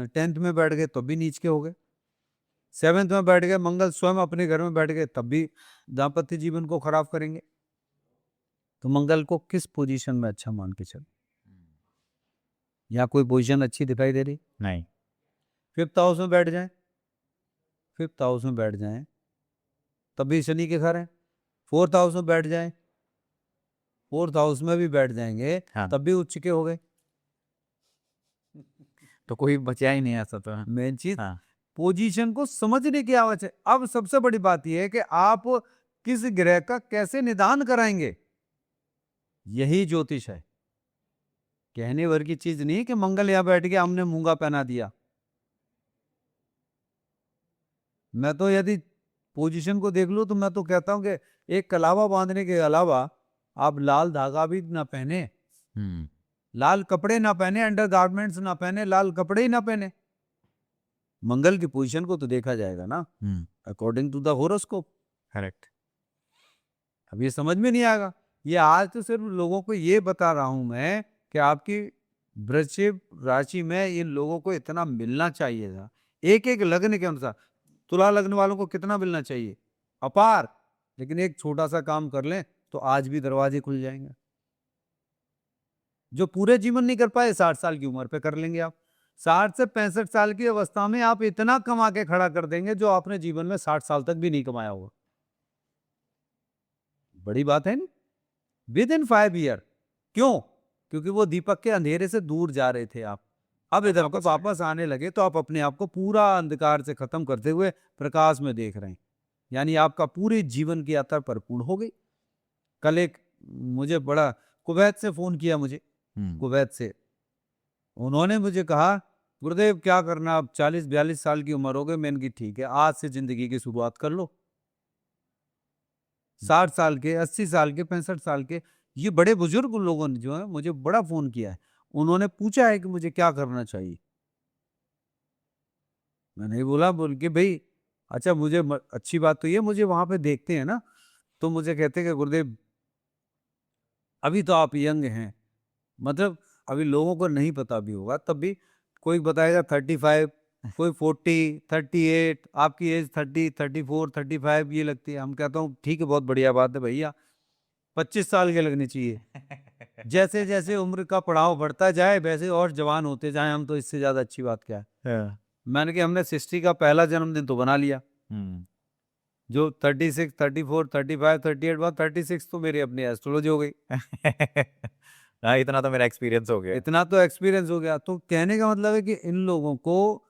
10th में बैठ गए तब भी नीच के हो गए, 7th में बैठ गए, मंगल स्वयं अपने घर में बैठ गए तब भी दाम्पत्य जीवन को खराब करेंगे। तो मंगल को किस पोजीशन में अच्छा मान के चल? यहाँ कोई पोजीशन अच्छी दिखाई दे रही नहीं। 5th हाउस में बैठ जाए, 5th हाउस में बैठ जाए तब भी शनि के घर है। 4th हाउस में बैठ जाए, 4th हाउस में भी बैठ जाएंगे, हाँ। तब भी उच्च के हो गए। तो कोई बचा ही नहीं ऐसा तो। मेन चीज, हाँ। पोजीशन को समझने की आवश्यक है। अब सबसे बड़ी बात यह है कि आप किस ग्रह का कैसे निदान कराएंगे, यही ज्योतिष है। कहने भर की चीज नहीं है कि मंगल यहां बैठ के हमने मूंगा पहना दिया। मैं तो यदि पोजीशन को देख लूं तो मैं तो कहता हूं कि एक कलावा बांधने के अलावा आप लाल धागा भी ना पहने, लाल कपड़े ना पहने, अंडरगारमेंट्स ना पहने, लाल कपड़े ही ना पहने। मंगल की पोजीशन को तो देखा जाएगा ना according to the horoscope. Correct. अब ये समझ में नहीं आएगा। ये आज तो सिर्फ लोगों को ये बता रहा हूं मैं कि आपकी वृश्चिक राशि में इन लोगों को इतना मिलना चाहिए था, एक एक लग्न के अनुसार। तुला लग्न वालों को कितना मिलना चाहिए? अपार। लेकिन एक छोटा सा काम कर लें तो आज भी दरवाजे खुल जाएंगे। जो पूरे जीवन नहीं कर पाए 60 साल की उम्र पे कर लेंगे आप। 60 से 65 साल की अवस्था में आप इतना कमा के खड़ा कर देंगे जो आपने जीवन में 60 साल तक भी नहीं कमाया होगा। बड़ी बात है नहीं? With in 5 year. क्यों? क्योंकि वो दीपक के अंधेरे से दूर जा रहे थे आप, अब इधर को वापस आने लगे, तो आप अपने आप को पूरा अंधकार से खत्म करते हुए प्रकाश में देख रहे हैं। यानी आपका पूरे जीवन की यात्रा परिपूर्ण हो गई। कल एक मुझे बड़ा कुवैत से फोन किया मुझे, कुवैत से। उन्होंने मुझे कहा, गुरुदेव क्या करना, अब 40-42 साल की उम्र हो गई। मैंने की ठीक है, आज से जिंदगी की शुरुआत कर लो। 60 साल के, 80 साल के, 65 साल के ये बड़े बुजुर्ग लोगों ने जो है मुझे बड़ा फोन किया है। उन्होंने पूछा है कि मुझे क्या करना चाहिए। मैंने बोला, बोल के भाई अच्छा, मुझे अच्छी बात तो ये, मुझे वहां पे देखते हैं ना, तो मुझे कहते हैं कि गुरुदेव अभी तो आप यंग हैं, मतलब अभी लोगों को नहीं पता भी होगा, तब भी कोई बताएगा 35, कोई 40, 38, आपकी एज 30, 34, 35 ये लगती है। हम कहता हूँ ठीक है, बहुत बढ़िया बात है भैया, 25 साल के लगने चाहिए। जैसे जैसे उम्र का पड़ाव बढ़ता जाए वैसे और जवान होते जाए हम, तो इससे ज्यादा अच्छी बात क्या है। हाँ। मैंने कि हमने 60 का पहला जन्मदिन तो बना लिया, हम्म। जो 36, 34, 35, 38 बाद 36 तो मेरी अपनी एस्ट्रोलॉजी हो गई। हाँ, इतना तो मेरा एक्सपीरियंस हो गया। इतना तो एक्सपीरियंस हो गया। तो कहने का मतलब है कि इन लोगों को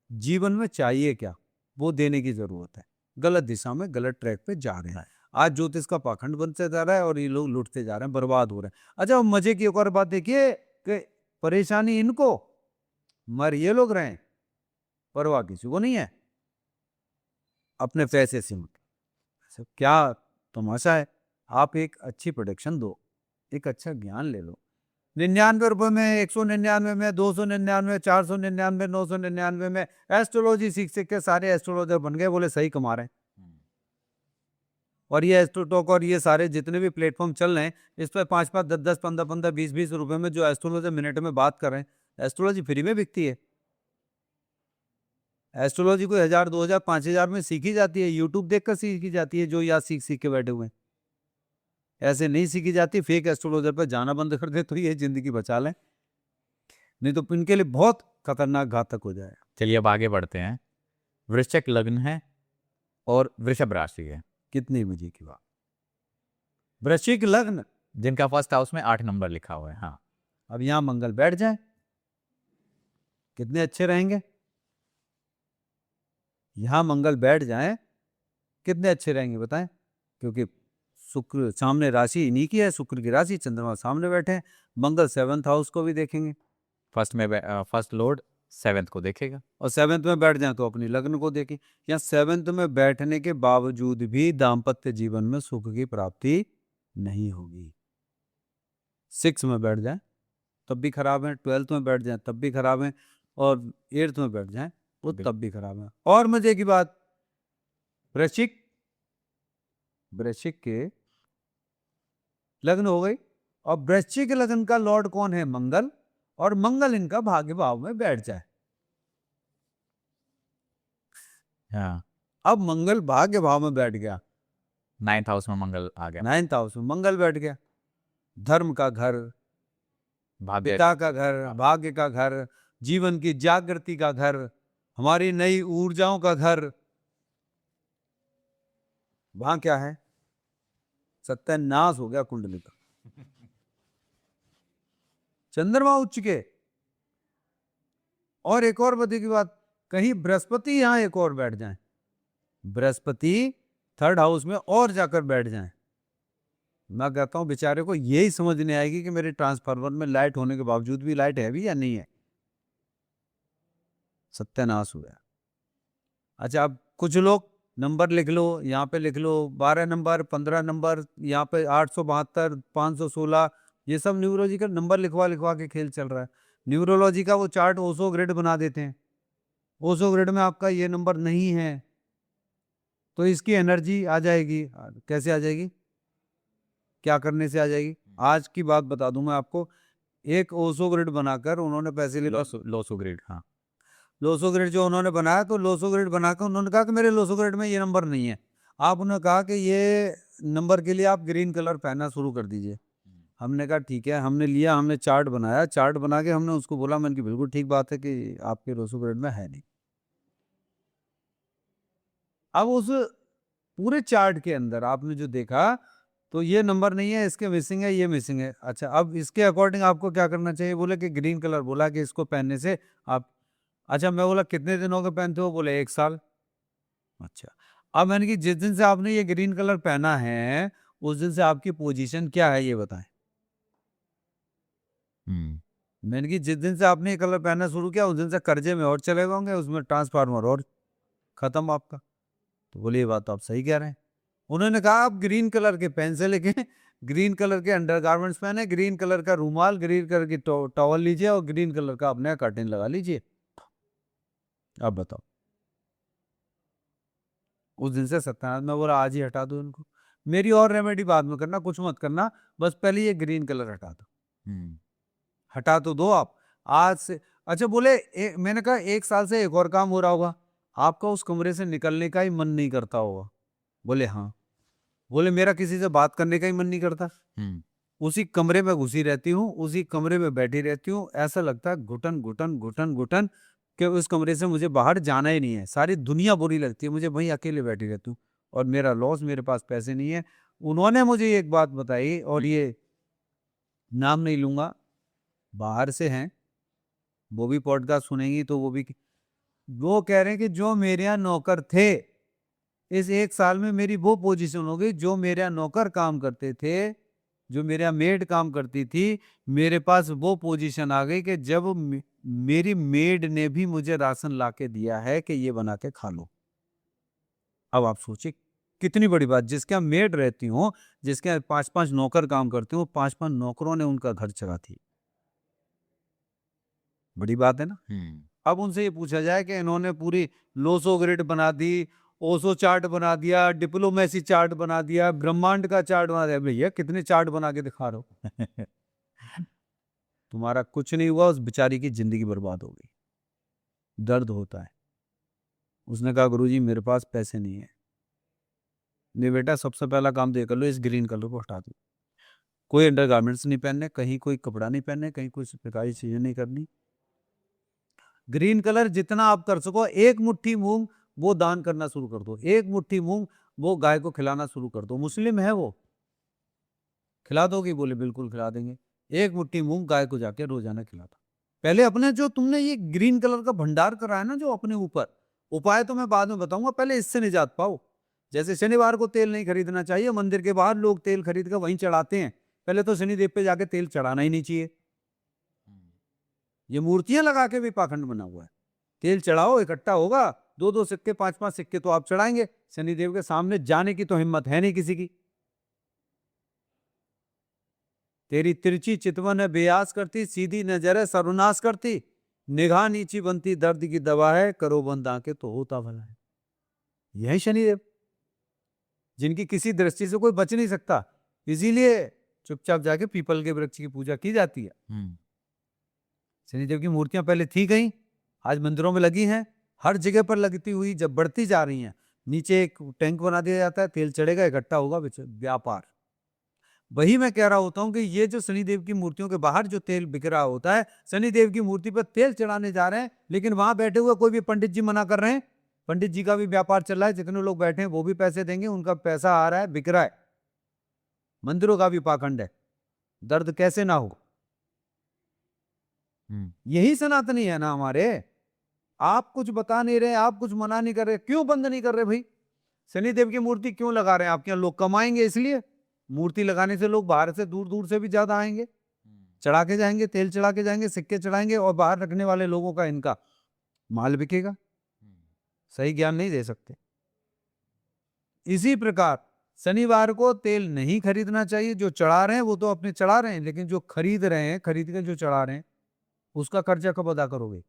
जीवन में चाहिए क्या, वो देने की जरूरत है। गलत दिशा में, गलत ट्रैक पे जा रहे हैं। आज ज्योतिष का पाखंड बनते जा रहा है और ये लोग लुटते जा रहे हैं, बर्बाद हो रहे हैं। अच्छा, अब मजे की एक और बात देखिए कि परेशानी इनको, मर ये लोग रहे हैं, परवाह किसी को नहीं है, अपने पैसे से मतलब। ऐसा क्या तमाशा है। आप एक अच्छी प्रोडक्शन दो, एक अच्छा ज्ञान ले लो। 99 रुपए में, 199 में, 299, 499, 999 में एस्ट्रोलॉजी सीख सीख के सारे एस्ट्रोलॉजर बन गए, बोले सही कमा रहे हैं। और ये एस्ट्रोटॉक और ये सारे जितने भी प्लेटफॉर्म चल रहे हैं, इस पर 5-5, 10-10, 15-15, 20-20 रुपए में जो एस्ट्रोलॉजर मिनट में बात कर रहे हैं, एस्ट्रोलॉजी फ्री में बिकती है। एस्ट्रोलॉजी कोई 1000, 2000, 5000 में सीखी जाती है, यूट्यूब देखकर सीखी जाती है, जो यहाँ सीख सीख के बैठे हुए हैं। ऐसे नहीं सीखी जाती। फेक एस्ट्रोलॉजर पर जाना बंद कर दे तो ये जिंदगी बचा लें, नहीं तो इनके लिए बहुत खतरनाक, घातक हो जाए। चलिए अब आगे बढ़ते हैं। वृश्चिक लग्न है और वृषभ राशि है, कितनी मजे की बात। वृश्चिक लग्न, जिनका फर्स्ट हाउस में 8 नंबर लिखा हुआ है। हाँ, अब यहां मंगल बैठ जाए, कितने अच्छे रहेंगे। यहां मंगल बैठ जाए, कितने अच्छे रहेंगे बताएं। क्योंकि शुक्र सामने, राशि इन्हीं की है, शुक्र की राशि, चंद्रमा सामने बैठे हैं। मंगल 7th हाउस को भी देखेंगे फर्स्ट लॉर्ड 7th को देखेगा। और 7th में बैठ जाए तो अपनी लग्न को देखें। या 7th में बैठने के बावजूद भी दाम्पत्य जीवन में सुख की प्राप्ति नहीं होगी। 6 में बैठ जाए तब भी खराब है, 12th में बैठ जाए तब भी खराब है, और 8th में बैठ जाए वो तब भी खराब है। और मजे की बात, वृश्चिक, वृश्चिक के लग्न हो गई, और वृश्चिक लग्न का लॉर्ड कौन है, मंगल, और मंगल इनका भाग्य भाव में बैठ जाए। हाँ, अब मंगल भाग्य भाव में बैठ गया, 9th हाउस में मंगल आ गया। 9th हाउस में मंगल बैठ गया, धर्म का घर, भाग्य, पिता का घर, भाग्य का घर, जीवन की जागृति का घर, हमारी नई ऊर्जाओं का घर। वहां क्या है, सत्यानाश हो गया कुंडली का। चंद्रमा उच्च के। और एक और बता की बात, कहीं बृहस्पति यहां एक और बैठ जाए, बृहस्पति 3rd हाउस में और जाकर बैठ जाए, मैं कहता हूं बेचारे को यही समझ नहीं आएगी कि मेरे ट्रांसफार्मर में लाइट होने के बावजूद भी लाइट है भी या नहीं है। सत्यानाश हुआ। अच्छा, अब कुछ लोग नंबर लिख लो, यहाँ पे लिख लो 12 नंबर, 15 नंबर, यहाँ पे 872, 516, ये सब न्यूरोलॉजिकल नंबर लिखवा लिखवा के खेल चल रहा है। न्यूरोलॉजी का वो चार्ट ओसो ग्रिड बना देते हैं, ओसो ग्रिड में आपका ये नंबर नहीं है तो इसकी एनर्जी आ जाएगी। कैसे आ जाएगी, क्या करने से आ जाएगी, आज की बात बता दूं मैं आपको। एक ओसो ग्रिड बनाकर उन्होंने पैसे लिए, लोसो ग्रिड। हाँ, लोसो ग्रिड जो उन्होंने बनाया, तो लोसो ग्रिड बनाकर उन्होंने कहा कि मेरे लोसो ग्रिड में ये नंबर नहीं है। आप उन्होंने कहा कि ये नंबर के लिए आप ग्रीन कलर पहनना शुरू कर दीजिए। हमने कहा ठीक है, हमने लिया, हमने चार्ट बनाया, चार्ट बना के हमने उसको बोला, मैंने कि बिल्कुल ठीक बात है कि आपके लोसो ग्रिड में है नहीं। अब उस पूरे चार्ट के अंदर आपने जो देखा तो ये नंबर नहीं है, इसके मिसिंग है, ये मिसिंग है। अच्छा, अब इसके अकॉर्डिंग आपको क्या करना चाहिए, बोले कि ग्रीन कलर, बोला कि इसको पहनने से आप। अच्छा, मैं बोला कितने दिनों के पहनते हो, बोले 1 साल। अच्छा, अब मैंने कि जिस दिन से आपने ये ग्रीन कलर पहना है उस दिन से आपकी पोजीशन क्या है ये बताएं। मैंने कि जिस दिन से आपने ये कलर पहनना शुरू किया उस दिन से कर्जे में और चले होंगे, उसमें ट्रांसफार्मर और खत्म आपका। तो बोले ये बात तो आप सही कह रहे हैं। उन्होंने कहा आप ग्रीन कलर के पेन से लेके ग्रीन कलर के अंडरगारमेंट्स पहने, ग्रीन कलर का रूमाल, ग्रीन कलर की टॉवल लीजिए और ग्रीन कलर का अपने कर्टेन लगा लीजिए। अब बताओ, उस दिन से सत्यानाश। मैं बोला आज ही हटा दो इनको, मेरी और रेमेडी बाद में करना, कुछ मत करना, बस पहले ये ग्रीन कलर हटा दो। हटा तो दो आप आज से। अच्छा, बोले मैंने कहा 1 साल से एक और काम हो रहा होगा, आपका उस कमरे से निकलने का ही मन नहीं करता होगा। बोले हाँ। बोले मेरा किसी से बात करने का ही मन नहीं करता, उसी कमरे में घुसी रहती हूँ, उसी कमरे में बैठी रहती हूँ, ऐसा लगता है घुटन घुटन घुटन घुटन कि उस कमरे से मुझे बाहर जाना ही नहीं है, सारी दुनिया बुरी लगती है मुझे, वहीं अकेले बैठी रहती हूँ और मेरा लॉस, मेरे पास पैसे नहीं है। उन्होंने मुझे एक बात बताई और ये नाम नहीं लूंगा, बाहर से हैं, वो भी पॉडकास्ट सुनेंगी तो वो कह रहे हैं कि जो मेरे यहाँ नौकर थे, इस 1 साल में मेरी वो पोजीशन हो गई, जो मेरे यहाँ नौकर काम करते थे, जो मेरे यहाँ मेड काम करती थी, मेरे पास वो पोजीशन आ गई कि जब मेरी मेड ने भी मुझे राशन लाके दिया है कि ये बना के खा लो। अब आप सोचिए कितनी बड़ी बात, जिसके यहाँ मेड रहती हो, जिसके यहाँ 5-5 नौकर काम करते हो, 5-5 नौकरों ने उनका घर चलाती, बड़ी बात है ना। अब उनसे ये पूछा जाए कि इन्होंने पूरी लोसो ग्रिड बना दी, ओसो चार्ट बना दिया, डिप्लोमेसी चार्ट बना दिया, ब्रह्मांड का चार्ट बना दिया, भैया कितने चार्ट बना के दिखा रहे हो तुम्हारा कुछ नहीं हुआ, उस बेचारी की जिंदगी बर्बाद हो गई, दर्द होता है। उसने कहा गुरुजी मेरे पास पैसे नहीं है। नहीं बेटा, सबसे पहला काम तो ये कर लो, इस ग्रीन कलर को हटा दो, कोई अंडरगारमेंट्स नहीं पहनने, कहीं कोई कपड़ा नहीं पहनने, कहीं कोई प्रकार की चीजें नहीं करनी। ग्रीन कलर जितना आप कर सको, 1 मुट्ठी मूंग वो दान करना शुरू कर दो, 1 मुट्ठी मूंग वो गाय को खिलाना शुरू कर दो। मुस्लिम है वो, खिला दोगी? बोले बिल्कुल खिला देंगे। 1 मुट्ठी मूंग गाय को जाके रोजाना खिलाता। पहले अपने जो तुमने ये ग्रीन कलर का भंडार कराया ना जो अपने ऊपर, उपाय तो मैं बाद में बताऊंगा, पहले इससे निजात पाओ। जैसे शनिवार को तेल नहीं खरीदना चाहिए, मंदिर के बाहर लोग तेल खरीद कर वहीं चढ़ाते हैं, पहले तो शनिदेव पे जाके तेल चढ़ाना ही नहीं चाहिए। ये मूर्तियां लगा के भी पाखंड बना हुआ है। तेल चढ़ाओ, इकट्ठा होगा, 2-2 सिक्के, 5-5 सिक्के तो आप चढ़ाएंगे, शनिदेव के सामने जाने की तो हिम्मत है नहीं किसी की। तेरी तिरछी चितवन है बेयास करती, सीधी नजर है सर्वनाश करती, निगाह नीची बनती दर्द की दवा है, करो बंद आंखें तो होता भला है। यही शनिदेव, जिनकी किसी दृष्टि से कोई बच नहीं सकता, इसीलिए चुपचाप जाके पीपल के वृक्ष की पूजा की जाती है। शनिदेव की मूर्तियां पहले थी कहीं, आज मंदिरों में लगी हैं, हर जगह पर लगती हुई जब बढ़ती जा रही हैं, नीचे एक टैंक बना दिया जाता है, तेल चढ़ेगा, इकट्ठा होगा, व्यापार। वही मैं कह रहा होता हूं कि ये जो शनिदेव की मूर्तियों के बाहर जो तेल बिक रहा होता है, शनिदेव की मूर्ति पर तेल चढ़ाने जा रहे हैं, लेकिन वहां बैठे हुए कोई भी पंडित जी मना कर रहे हैं, पंडित जी का भी व्यापार चल रहा है, जितने लोग बैठे हैं वो भी पैसे देंगे, उनका पैसा आ रहा है, बिक रहा है। मंदिरों का भी पाखंड है, दर्द कैसे ना हो। यही सनातनी है ना हमारे। आप कुछ बता नहीं रहे, आप कुछ मना नहीं कर रहे, क्यों बंद नहीं कर रहे भाई? शनिदेव की मूर्ति क्यों लगा रहे हैं? आपके यहाँ लोग कमाएंगे इसलिए। मूर्ति लगाने से लोग बाहर से दूर दूर से भी ज्यादा आएंगे, चढ़ा के जाएंगे, तेल चढ़ा के जाएंगे, सिक्के चढ़ाएंगे, और बाहर रखने वाले लोगों का इनका माल बिकेगा। सही ज्ञान नहीं दे सकते। इसी प्रकार शनिवार को तेल नहीं खरीदना चाहिए। जो चढ़ा रहे हैं वो तो अपने चढ़ा रहे हैं, लेकिन जो खरीद रहे हैं, खरीद के जो चढ़ा रहे हैं, उसका कर्जा कब अदा करोगे?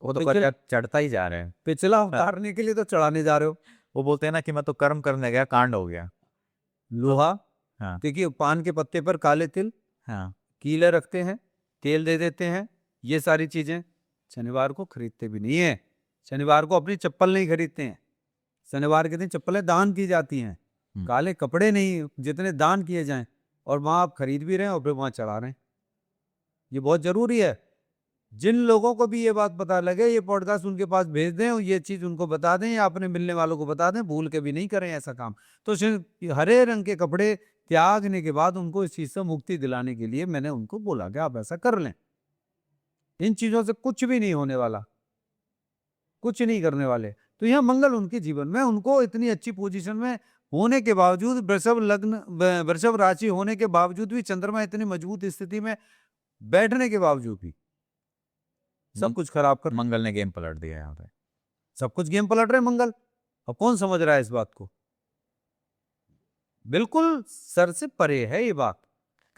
वो तो कर्जा चढ़ता ही जा रहे हैं। पिछला उतारने के लिए तो चढ़ाने जा रहे हो। वो बोलते हैं ना कि मैं तो कर्म करने गया, कांड हो गया। लोहा, हाँ। देखिए पान के पत्ते पर काले तिल, हाँ। कीले रखते हैं, तेल दे देते हैं, ये सारी चीजें शनिवार को खरीदते भी नहीं है। शनिवार को अपनी चप्पल नहीं खरीदते हैं, शनिवार के दिन चप्पलें दान की जाती हैं। काले कपड़े नहीं, जितने दान किए जाएं, और वहां आप खरीद भी रहे हैं और फिर वहां चढ़ा रहे हैं। ये बहुत जरूरी है। जिन लोगों को भी ये बात पता लगे, ये पॉडकास्ट उनके पास भेज दें और ये चीज उनको बता दें, या अपने मिलने वालों को बता दें, भूल के भी नहीं करें ऐसा काम। तो हरे रंग के कपड़े त्यागने के बाद उनको इस चीज से मुक्ति दिलाने के लिए मैंने उनको बोला कि आप ऐसा कर लें। इन चीजों से कुछ भी नहीं होने वाला, कुछ नहीं करने वाले। तो यह मंगल उनके जीवन में, उनको इतनी अच्छी पोजीशन में होने के बावजूद, वृषभ लग्न, वृषभ राशि होने के बावजूद भी, चंद्रमा इतनी मजबूत स्थिति में बैठने के बावजूद भी सब कुछ खराब कर, मंगल ने गेम पलट दिया यहाँ पे। सब कुछ गेम पलट रहे मंगल। अब कौन समझ रहा है इस बात को? बिल्कुल सर से परे है ये बात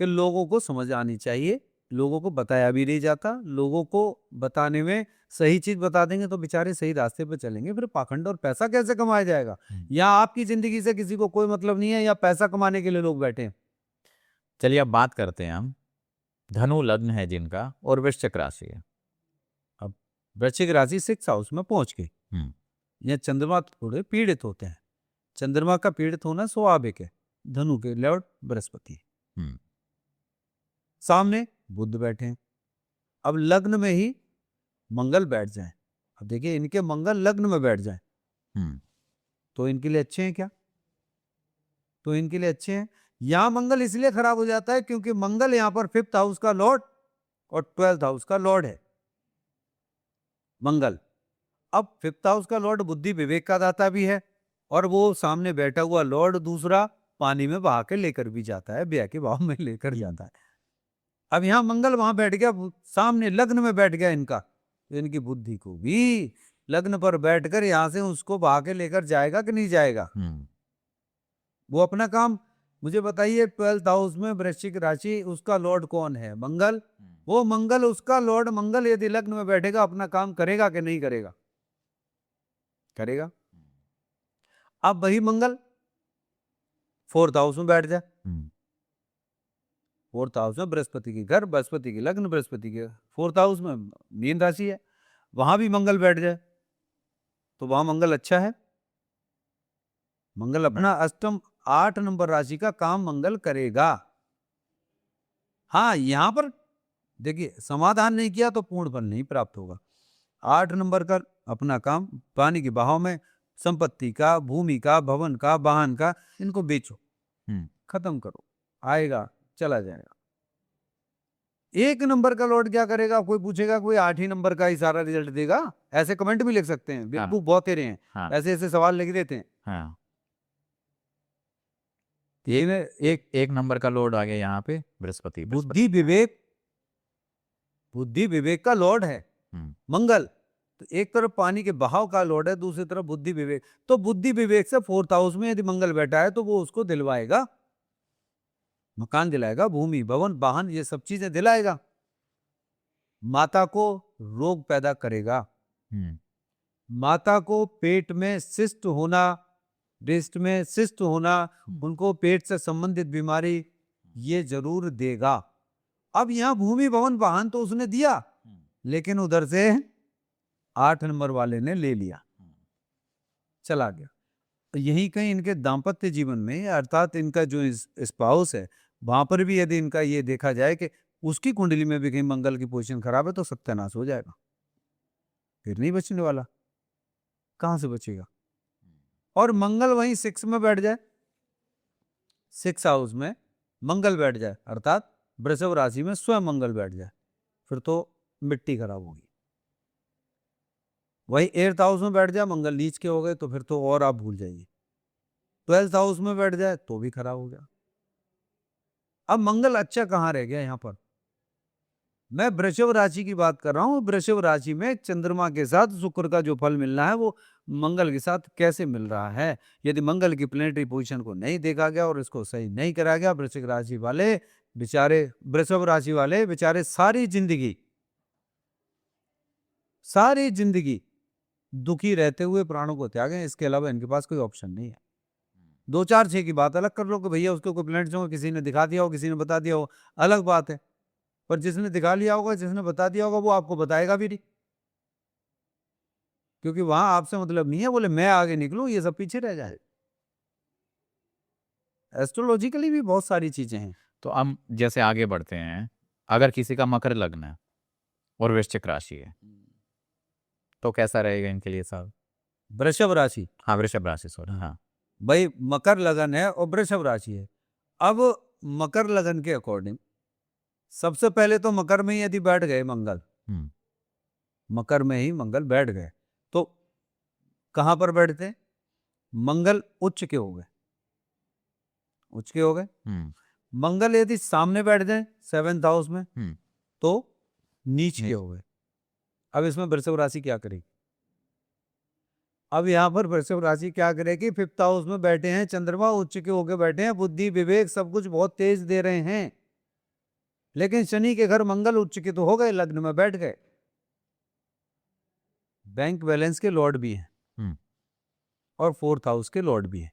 कि लोगों को समझ आनी चाहिए। लोगों को बताया भी नहीं जाता। लोगों को बताने में सही चीज बता देंगे तो बेचारे सही रास्ते पे चलेंगे, फिर पाखंड और पैसा कैसे कमाया जाएगा? या आपकी जिंदगी से किसी को कोई मतलब नहीं है, या पैसा कमाने के लिए लोग बैठे हैं। चलिए अब बात करते हैं हम, धनु लग्न है जिनका और वृश्चिक राशि है। अब वृश्चिक राशि 6th हाउस में पहुंच गई, या चंद्रमा थोड़े पीड़ित होते हैं। चंद्रमा का पीड़ित होना स्वाभाविक है। धनु के लॉर्ड बृहस्पति, सामने बुध बैठे हैं। अब लग्न में ही मंगल बैठ जाए, अब देखिए इनके मंगल लग्न में बैठ जाए तो इनके लिए अच्छे हैं क्या? तो इनके लिए अच्छे हैं। यहां मंगल इसलिए खराब हो जाता है क्योंकि मंगल यहां पर 5th हाउस का लॉर्ड और 12th हाउस का लॉर्ड है मंगल। अब 5th हाउस का लॉर्ड बुद्धि विवेक का दाता भी है और वो सामने बैठा हुआ लॉर्ड दूसरा पानी में बहा के लेकर भी जाता है, व्यय के भाव में लेकर जाता है। अब यहां मंगल वहां बैठ गया, सामने लग्न में बैठ गया इनका, तो इनकी बुद्धि को भी लग्न पर बैठकर यहां से उसको बहा के लेकर जाएगा कि नहीं जाएगा? वो अपना काम मुझे बताइए। 12th हाउस में वृश्चिक राशि, उसका लॉर्ड कौन है? मंगल। वो मंगल, उसका लॉर्ड मंगल यदि लग्न में बैठेगा अपना काम करेगा कि नहीं करेगा? करेगा। अब वही मंगल 4th हाउस में बैठ जाए, 4th हाउस में बृहस्पति की घर, बृहस्पति की लग्न, बृहस्पति के 4th हाउस में मीन राशि है, वहां भी मंगल बैठ जाए तो वहां मंगल अच्छा है। मंगल अपना अष्टम 8 नंबर राशि का काम मंगल करेगा। हाँ, यहां पर देखिए समाधान नहीं किया तो पूर्ण फल नहीं प्राप्त होगा। 8 नंबर का अपना काम पानी के बहाव में संपत्ति का, भूमि का, भवन का, वाहन का, इनको बेचो, खत्म करो, आएगा चला जाएगा। 1 नंबर का लॉर्ड क्या करेगा? कोई पूछेगा कोई 8 ही नंबर का ही सारा रिजल्ट देगा? ऐसे कमेंट भी लिख सकते हैं, बिल्कुल बहुत तेरे हैं, ऐसे ऐसे सवाल लिख देते हैं। एक नंबर का लॉर्ड आ गया यहाँ पे बृहस्पति। बुद्धि विवेक का लॉर्ड है मंगल, तो एक तरफ पानी के बहाव का लॉर्ड है, दूसरी तरफ बुद्धि विवेक। तो बुद्धि विवेक से 4th हाउस में यदि मंगल बैठा है तो वो उसको दिलवाएगा, मकान दिलाएगा, भूमि, भवन, वाहन, ये सब चीजें दिलाएगा। माता को रोग पैदा करेगा, माता को पेट में सिस्ट होना, ब्रेस्ट में सिस्ट होना, उनको पेट से संबंधित बीमारी ये जरूर देगा। अब यहां भूमि, भवन, वाहन तो उसने दिया, लेकिन उधर से 8 नंबर वाले ने ले लिया, चला गया। तो यही कहीं इनके दाम्पत्य जीवन में, अर्थात इनका जो स्पाउस है, वहां पर भी यदि इनका ये देखा जाए कि उसकी कुंडली में भी कहीं मंगल की पोजीशन खराब है तो सत्यानाश हो जाएगा, फिर नहीं बचने वाला। कहां से बचेगा? और मंगल वहीं 6 में बैठ जाए, 6th हाउस में मंगल बैठ जाए, अर्थात वृषभ राशि में स्वयं मंगल बैठ जाए, फिर तो मिट्टी खराब होगी। वही 8th हाउस में बैठ जाए, मंगल नीच के हो गए तो फिर तो और आप भूल जाइए। 12th हाउस में बैठ जाए तो भी खराब हो गया। अब मंगल अच्छा कहां रह गया? यहां पर मैं वृषभ राशि की बात कर रहा हूं। वृषभ राशि में चंद्रमा के साथ शुक्र का जो फल मिलना है वो मंगल के साथ कैसे मिल रहा है? यदि मंगल की प्लेनेटरी पोजीशन को नहीं देखा गया और इसको सही नहीं करा गया, वृश्चिक राशि वाले बेचारे, वृषभ राशि वाले बेचारे सारी जिंदगी दुखी रहते हुए प्राणों को त्यागें, इसके अलावा इनके पास कोई ऑप्शन नहीं है। 2 4 6 की बात अलग कर लो कि भैया उसको कोई प्लेनेट्स हो, किसी ने दिखा दिया हो, किसी ने बता दिया हो, अलग बात है। पर जिसने दिखा लिया होगा, जिसने बता दिया होगा, वो आपको बताएगा भी नहीं, क्योंकि वहां आपसे मतलब नहीं है। बोले मैं आगे निकलूं, ये सब पीछे रह जाए। एस्ट्रोलॉजिकली भी बहुत सारी चीजें हैं। तो हम जैसे आगे बढ़ते हैं, अगर किसी का मकर लग्न है और वृश्चिक राशि है तो कैसा रहेगा इनके लिए साहब? वृषभ राशि, हाँ वृषभ राशि, सॉरी, हाँ भाई मकर लगन है और वृषभ राशि है। अब मकर लगन के अकॉर्डिंग सबसे पहले तो मकर में ही यदि बैठ गए मंगल, मकर में ही मंगल बैठ गए तो कहां पर बैठते? मंगल उच्च के हो गए, उच्च के हो गए। मंगल यदि सामने बैठ जाए 7th हाउस में तो नीच के हो गए। अब इसमें वृषभ राशि क्या करेगी? अब यहां पर वृषभ राशि क्या करेगी? 5th हाउस में बैठे हैं चंद्रमा, उच्च के होके बैठे हैं, बुद्धि विवेक सब कुछ बहुत तेज दे रहे हैं, लेकिन शनि के घर मंगल उच्च के तो हो गए, लग्न में बैठ गए। बैंक बैलेंस के लॉर्ड भी हैं और 4th हाउस के लॉर्ड भी हैं।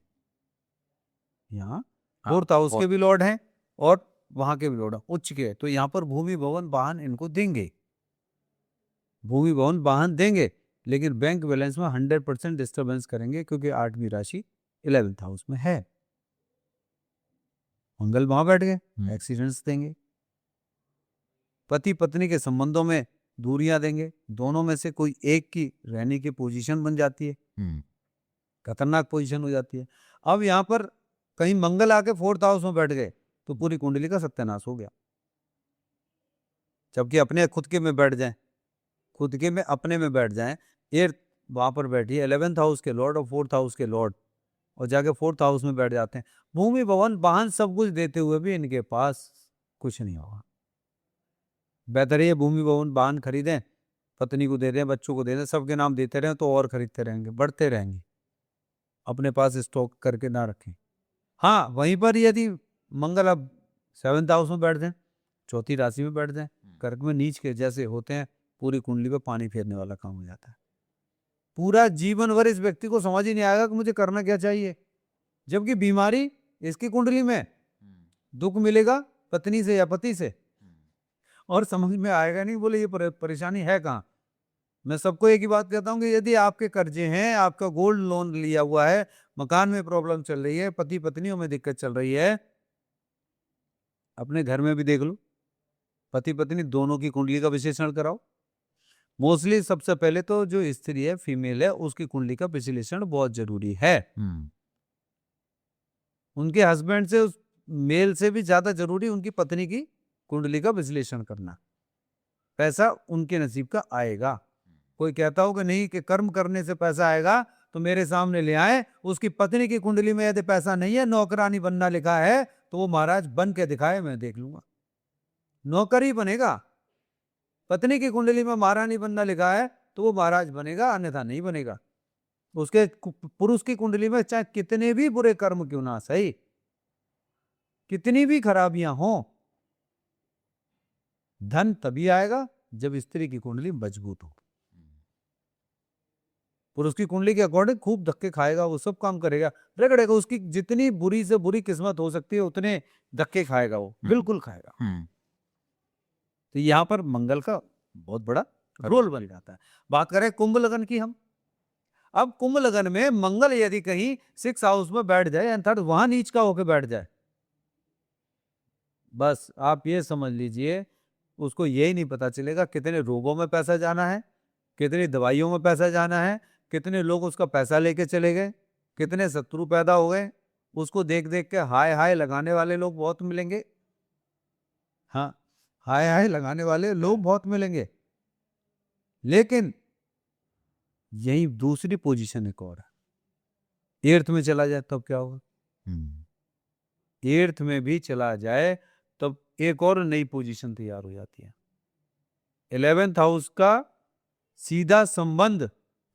यहाँ 4th हाउस के भी लॉर्ड हैं और वहां के भी लॉर्ड हैं, उच्च के। तो यहाँ पर भूमि, भवन, वाहन इनको देंगे, भूमि, भवन, वाहन देंगे, लेकिन बैंक बैलेंस में 100% डिस्टर्बेंस करेंगे, क्योंकि 8वीं राशि 11th हाउस में है, मंगल वहां बैठ गए, एक्सीडेंट्स देंगे, पति पत्नी के संबंधों में दूरियां देंगे, दोनों में से कोई एक की रहने की पोजीशन बन जाती है, खतरनाक पोजीशन हो जाती है। अब यहाँ पर कहीं मंगल आके 4th हाउस में बैठ गए तो पूरी कुंडली का सत्यानाश हो गया। जबकि अपने खुद के में बैठ जाएं, खुद के में अपने में बैठ जाएं, एर्थ वहां पर बैठी है 11th हाउस के लॉर्ड और 4th हाउस के लॉर्ड, और जाके 4th हाउस में बैठ जाते हैं। भूमि भवन वाहन सब कुछ देते हुए भी इनके पास कुछ नहीं होगा। बेहतर ये भूमि भवन वाहन खरीदें, पत्नी को दे दें, बच्चों को दे दें, सबके नाम देते रहें तो और खरीदते रहेंगे, बढ़ते रहेंगे, अपने पास स्टॉक करके ना रखें। हाँ, वहीं पर यदि मंगल अब 7th हाउस में बैठ जाए, चौथी राशि में बैठ जाए, कर्क में नीच के जैसे होते हैं, पूरी कुंडली पे पानी फेरने वाला काम हो जाता है। पूरा जीवन भर इस व्यक्ति को समझ ही नहीं आएगा कि मुझे करना क्या चाहिए, जबकि बीमारी इसकी कुंडली में, दुख मिलेगा पत्नी से या पति से, और समझ में आएगा नहीं, बोले ये परेशानी है कहाँ। मैं सबको एक ही बात कहता हूँ कि यदि आपके कर्जे हैं, आपका गोल्ड लोन लिया हुआ है, मकान में प्रॉब्लम चल रही है, पति पत्नियों में दिक्कत चल रही है, अपने घर में भी देख लो, पति पत्नी दोनों की कुंडली का विश्लेषण कराओ। मोस्टली सबसे पहले तो जो स्त्री है, फीमेल है, उसकी कुंडली का विश्लेषण बहुत जरूरी है। उनके हस्बैंड से, उस मेल से भी ज्यादा जरूरी उनकी पत्नी की कुंडली का विश्लेषण करना। पैसा उनके नसीब का आएगा। कोई कहता हो कि नहीं कि कर्म करने से पैसा आएगा, तो मेरे सामने ले आए, उसकी पत्नी की कुंडली में यदि पैसा नहीं है, नौकरानी बनना लिखा है, तो वो महाराज बन के दिखाए, मैं देख लूंगा, नौकर ही बनेगा। पत्नी की कुंडली में महारानी बनना लिखा है तो वो महाराज बनेगा, अन्यथा नहीं बनेगा। उसके पुरुष की कुंडली में चाहे कितने भी बुरे कर्म क्यों ना सही, कितनी भी खराबियां हो, धन तभी आएगा जब स्त्री की कुंडली मजबूत हो। पुरुष की कुंडली के अकॉर्डिंग खूब धक्के खाएगा, वो सब काम करेगा, रगड़ेगा, उसकी जितनी बुरी से बुरी किस्मत हो सकती है उतने धक्के खाएगा, वो बिल्कुल खाएगा। तो यहाँ पर मंगल का बहुत बड़ा रोल बन जाता है। बात करें कुंभ लगन की हम, अब कुंभ लगन में मंगल यदि कहीं 6th हाउस में बैठ जाए, अर्थात वहां नीच का होकर बैठ जाए, बस आप ये समझ लीजिए उसको यही नहीं पता चलेगा कितने रोगों में पैसा जाना है, कितनी दवाइयों में पैसा जाना है, कितने लोग उसका पैसा लेके चले गए, कितने शत्रु पैदा हो गए। उसको देख देख के हाय हाय लगाने वाले लोग बहुत मिलेंगे। हाँ, हाय हाय लगाने वाले लोग बहुत मिलेंगे। लेकिन यही दूसरी पोजीशन एक और है, 8th में चला जाए तब क्या होगा, 8th में भी चला जाए तब एक और नई पोजीशन तैयार हो जाती है। 11th हाउस का सीधा संबंध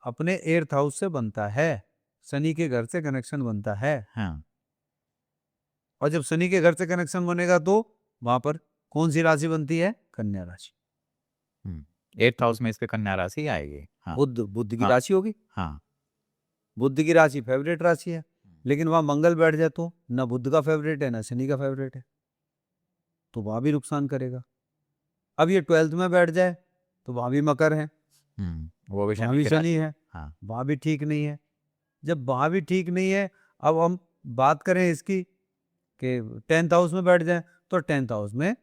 अपने 8th हाउस से बनता है, शनि के घर से कनेक्शन बनता है। हाँ। और जब शनि के घर से कनेक्शन बनेगा तो वहां पर कौन सी राशि बनती है, कन्या राशि। 8th हाउस में इसके कन्या राशि आएगी। हाँ। बुध की हाँ। राशि होगी। हाँ। बुध की राशि फेवरेट राशि है, लेकिन वहां मंगल बैठ जाए तो ना बुध का फेवरेट है ना शनि का फेवरेट है, तो वहां भी नुकसान करेगा। अब ये 12th में बैठ जाए तो वहां भी मकर है, वो भी वहां भी शनि है, हाँ। वहां भी ठीक नहीं है। जब वहां भी ठीक नहीं है, अब हम बात करें इसकी कि 10th हाउस में बैठ जाए, तो 10th हाउस में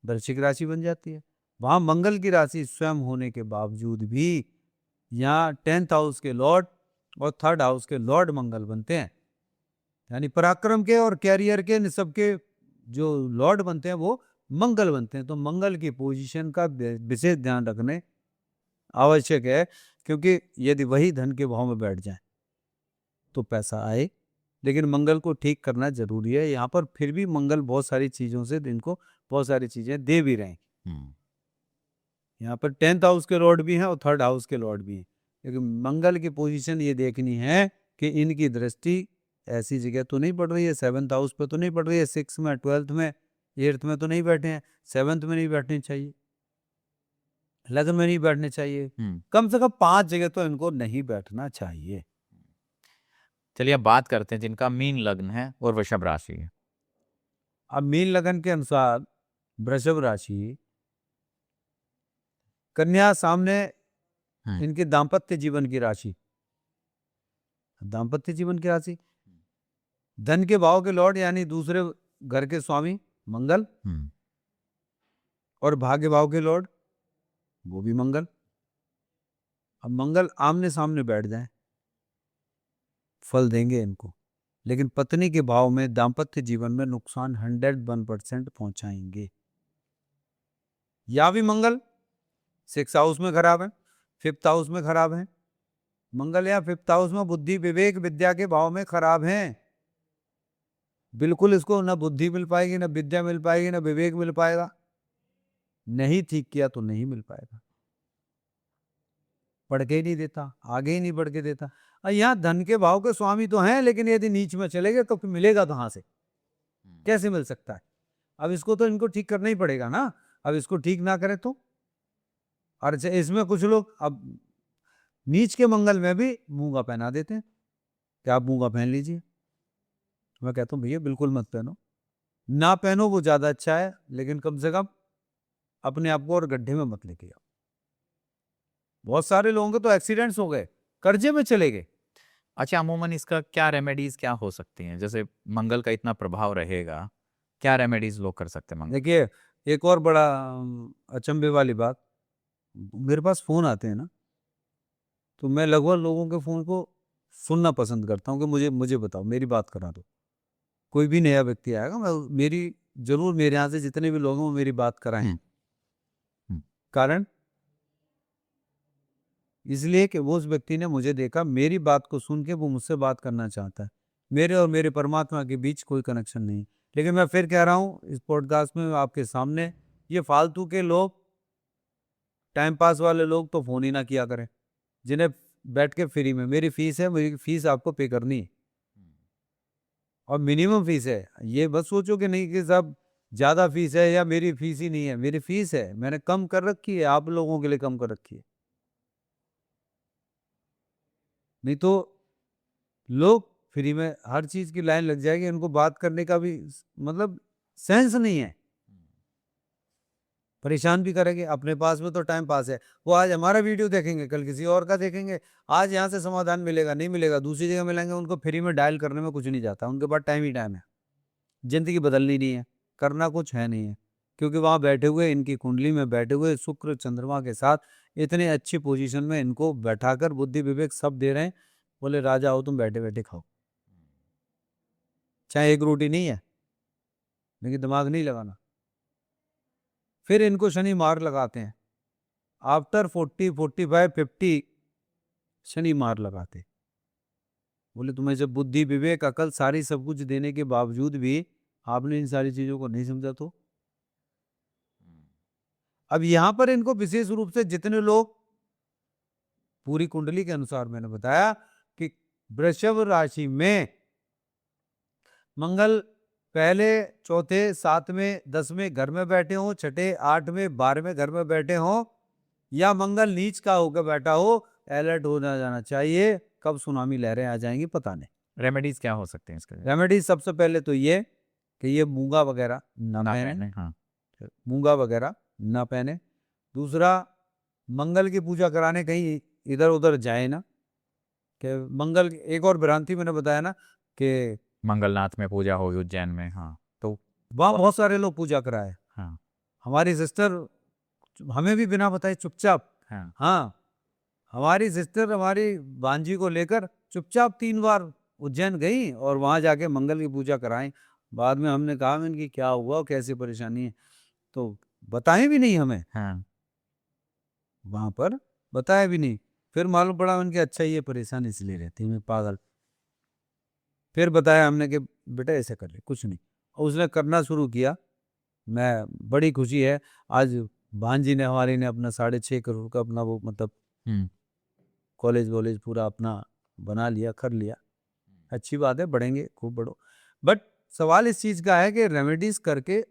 वृश्चिक राशि बन जाती है। वहां मंगल की राशि स्वयं होने के बावजूद भी यहाँ 10th हाउस के लॉर्ड और 3rd हाउस के लॉर्ड मंगल बनते हैं, यानी पराक्रम के और कैरियर के सबके जो लॉर्ड बनते हैं वो मंगल बनते हैं। तो मंगल की पोजीशन का विशेष ध्यान रखने आवश्यक है, क्योंकि यदि वही धन के भाव में बैठ जाए तो पैसा आए, लेकिन मंगल को ठीक करना जरूरी है। यहाँ पर फिर भी मंगल बहुत सारी चीजों से इनको बहुत सारी चीजें दे भी रहे हैं। यहाँ पर 10th हाउस के लॉर्ड भी हैं और 3rd हाउस के लॉर्ड भी हैं, लेकिन मंगल की पोजीशन ये देखनी है कि इनकी दृष्टि ऐसी जगह तो नहीं पड़ रही है, 7th हाउस पे तो नहीं पड़ रही है, 6 में, 12th में, 8th में तो नहीं बैठे हैं, 7th में नहीं बैठनी चाहिए, लग्न में नहीं बैठने चाहिए, कम से कम 5 जगह तो इनको नहीं बैठना चाहिए। चलिए अब बात करते हैं जिनका मीन लग्न है और वृषभ राशि है। अब मीन लगन के अनुसार वृषभ राशि, कन्या सामने इनके दाम्पत्य जीवन की राशि, दाम्पत्य जीवन की राशि। धन के भाव के लॉर्ड यानी दूसरे घर के स्वामी मंगल, और भाग्य भाव के लॉर्ड वो भी मंगल। अब मंगल आमने सामने बैठ जाए, फल देंगे इनको, लेकिन पत्नी के भाव में दाम्पत्य जीवन में नुकसान 101% पहुंचाएंगे। या भी मंगल 6th हाउस में खराब है, 5th हाउस में खराब है। मंगल या 5th हाउस में बुद्धि विवेक विद्या के भाव में खराब है। बिल्कुल इसको ना बुद्धि मिल पाएगी, ना विद्या मिल पाएगी, ना विवेक मिल पाएगा। नहीं ठीक किया तो नहीं मिल पाएगा। पढ़ के ही नहीं देता, आगे ही नहीं बढ़ के देता। यहाँ धन के भाव के स्वामी तो हैं, लेकिन यदि नीच में चले गए तो फिर मिलेगा कहाँ से, कैसे मिल सकता है? अब इसको तो इनको ठीक करना ही पड़ेगा ना। अब इसको ठीक ना करें तो, और इसमें कुछ लोग अब नीच के मंगल में भी मूंगा पहना देते हैं कि आप मूंगा पहन लीजिए। मैं कहता हूँ भैया बिल्कुल मत पहनो, ना पहनो वो ज्यादा अच्छा है, लेकिन कम से कम अपने आप को और गड्ढे में मत लेके आओ। बहुत सारे लोगों के तो एक्सीडेंट्स हो गए, कर्जे में चले गए। अच्छा, अमूमन इसका क्या रेमेडीज क्या हो सकती हैं? जैसे मंगल का इतना प्रभाव रहेगा, क्या रेमेडीज लोग कर सकते हैं मंगल? देखिए एक और बड़ा अचंभे वाली बात, मेरे पास फोन आते हैं ना, तो मैं लगभग लोगों के फोन को सुनना पसंद करता हूँ कि मुझे बताओ, मेरी बात करा दो। कोई भी नया व्यक्ति आएगा, मैं जरूर मेरे यहाँ से जितने भी लोग हैं वो मेरी बात कराएं। कारण इसलिए कि वो उस व्यक्ति ने मुझे देखा, मेरी बात को सुन के वो मुझसे बात करना चाहता है। मेरे और मेरे परमात्मा के बीच कोई कनेक्शन नहीं। लेकिन मैं फिर कह रहा हूँ इस पॉडकास्ट में आपके सामने, ये फालतू के लोग, टाइम पास वाले लोग तो फोन ही ना किया करें, जिन्हें बैठ के फ्री में, मेरी फीस है, मेरी फीस आपको पे करनी है और मिनिमम फीस है। ये बस सोचो कि नहीं कि साहब ज्यादा फीस है या मेरी फीस ही नहीं है, मेरी फीस है, मैंने कम कर रखी है, आप लोगों के लिए कम कर रखी है। नहीं तो लोग फ्री में हर चीज की लाइन लग जाएगी, उनको बात करने का भी मतलब सेंस नहीं है, परेशान भी करेंगे। अपने पास में तो टाइम पास है, वो आज हमारा वीडियो देखेंगे, कल किसी और का देखेंगे। आज यहाँ से समाधान मिलेगा नहीं मिलेगा, दूसरी जगह मिलेंगे। उनको फ्री में डायल करने में कुछ नहीं जाता, उनके पास टाइम ही टाइम है। जिंदगी बदलनी नहीं है, करना कुछ है नहीं है, क्योंकि वहां बैठे हुए, इनकी कुंडली में बैठे हुए शुक्र चंद्रमा के साथ इतने अच्छी पोजीशन में इनको बैठाकर बुद्धि विवेक सब दे रहे हैं। बोले राजा हो तुम, बैठे बैठे खाओ, चाहे एक रोटी नहीं है, लेकिन दिमाग नहीं लगाना। फिर इनको शनि मार लगाते हैं, आफ्टर 40, 45, 50 शनि मार लगाते। बोले तुम्हें जब बुद्धि विवेक अकल सारी सब कुछ देने के बावजूद भी आपने इन सारी चीजों को नहीं समझा तो। अब यहां पर इनको विशेष रूप से जितने लोग, पूरी कुंडली के अनुसार मैंने बताया कि वृषभ राशि में मंगल पहले, चौथे, 7वें, 10वें घर में बैठे हो, छठे, 8वें, 12वें घर में बैठे हो, या मंगल नीच का होकर बैठा हो, अलर्ट हो जाना चाहिए। कब सुनामी लहरें आ जाएंगी पता नहीं। रेमेडीज क्या हो सकते हैं इसके? रेमेडीज सबसे पहले तो ये कि ये मूंगा वगैरह ना पहने, हाँ, मूंगा वगैरह ना पहने। दूसरा, मंगल की पूजा कराने कहीं इधर उधर जाए ना, कि मंगल, एक और भ्रांति मैंने बताया ना कि मंगलनाथ में पूजा होगी उज्जैन में, हाँ, तो वहां बहुत सारे लोग पूजा कराए। हाँ, हमारी सिस्टर हमें भी बिना बताए चुपचाप, हाँ, हाँ, हमारी सिस्टर हमारी भांजी को लेकर चुपचाप 3 बार उज्जैन गई और वहां जाके मंगल की पूजा कराई। बाद में हमने कहा इनकी क्या हुआ, कैसी परेशानी है, तो बताएं भी नहीं हमें, हाँ, वहां पर बताया भी नहीं। फिर मालूम पड़ा उनकी अच्छा ये परेशान इसलिए रहती है, पागल। फिर बताया हमने कि बेटा ऐसे कर ले, कुछ नहीं, और उसने करना शुरू किया। मैं, बड़ी खुशी है आज भांजी ने हमारी ने अपना 6.5 करोड़ का अपना वो मतलब कॉलेज वॉलेज पूरा अपना बना लिया, कर लिया। अच्छी बात है, बढ़ेंगे, खूब बढ़ो। बट सवाल इस चीज का है कि रेमेडीज करके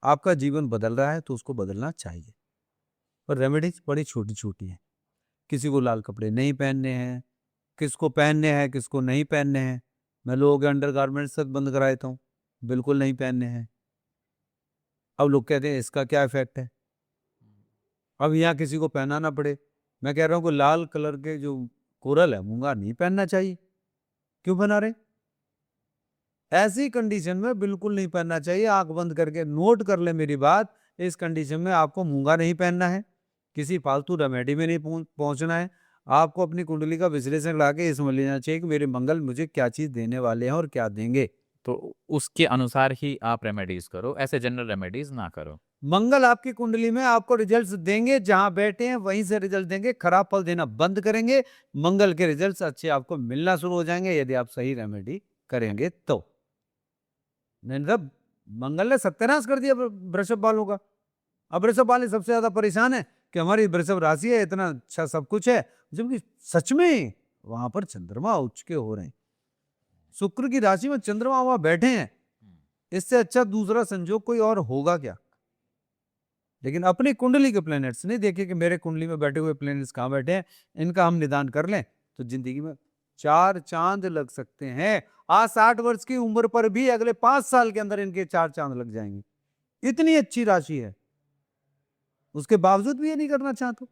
आपका जीवन बदल रहा है तो उसको बदलना चाहिए, पर रेमेडीज बड़ी छोटी छोटी हैं। किसी को लाल कपड़े नहीं पहनने हैं, किसको पहनने हैं, किसको नहीं पहनने हैं। मैं लोगों के अंडरगारमेंट्स तक बंद करा देता हूँ, बिल्कुल नहीं पहनने हैं। अब लोग कहते हैं इसका क्या इफेक्ट है, अब यहाँ किसी को पहनाना पड़े। मैं कह रहा हूँ कि लाल कलर के जो कोरल है मूंगा नहीं पहनना चाहिए, क्यों पहना रहे? ऐसी कंडीशन में बिल्कुल नहीं पहनना चाहिए। आंख बंद करके नोट कर ले मेरी बात। इस कंडीशन में आपको मूंगा नहीं पहनना है, किसी फालतू रेमेडी में नहीं पहुंचना है। आपको अपनी कुंडली का विश्लेषण ला के ये समझ लेना चाहिए कि मेरे मंगल मुझे क्या चीज देने वाले हैं और क्या देंगे। तो उसके अनुसार ही आप रेमेडीज करो, ऐसे जनरल रेमेडीज ना करो। मंगल आपकी कुंडली में आपको रिजल्ट्स देंगे, जहां बैठे हैं वहीं से रिजल्ट देंगे, खराब फल देना बंद करेंगे। मंगल के रिजल्ट्स अच्छे आपको मिलना शुरू हो जाएंगे यदि आप सही रेमेडी करेंगे तो। नहीं तो मंगल ने सत्यानाश कर दिया वृषभ वालों का। अब वृषभ वाले सबसे ज्यादा परेशान है कि हमारी वृषभ राशि है, इतना अच्छा सब कुछ है, जबकि सच में वहां पर चंद्रमा उच्च के हो रहे हैं। शुक्र की राशि में चंद्रमा वहां बैठे हैं, इससे अच्छा दूसरा संजोग कोई और होगा क्या? लेकिन अपनी कुंडली के प्लैनेट्स नहीं देखे कि मेरे कुंडली में बैठे हुए प्लैनेट्स कहाँ बैठे हैं, इनका हम निदान कर लें तो जिंदगी में 4 चांद लग सकते हैं। आज 60 वर्ष की उम्र पर भी अगले 5 साल के अंदर इनके 4 चांद लग जाएंगे। इतनी अच्छी राशि है, उसके बावजूद भी ये नहीं करना चाहते।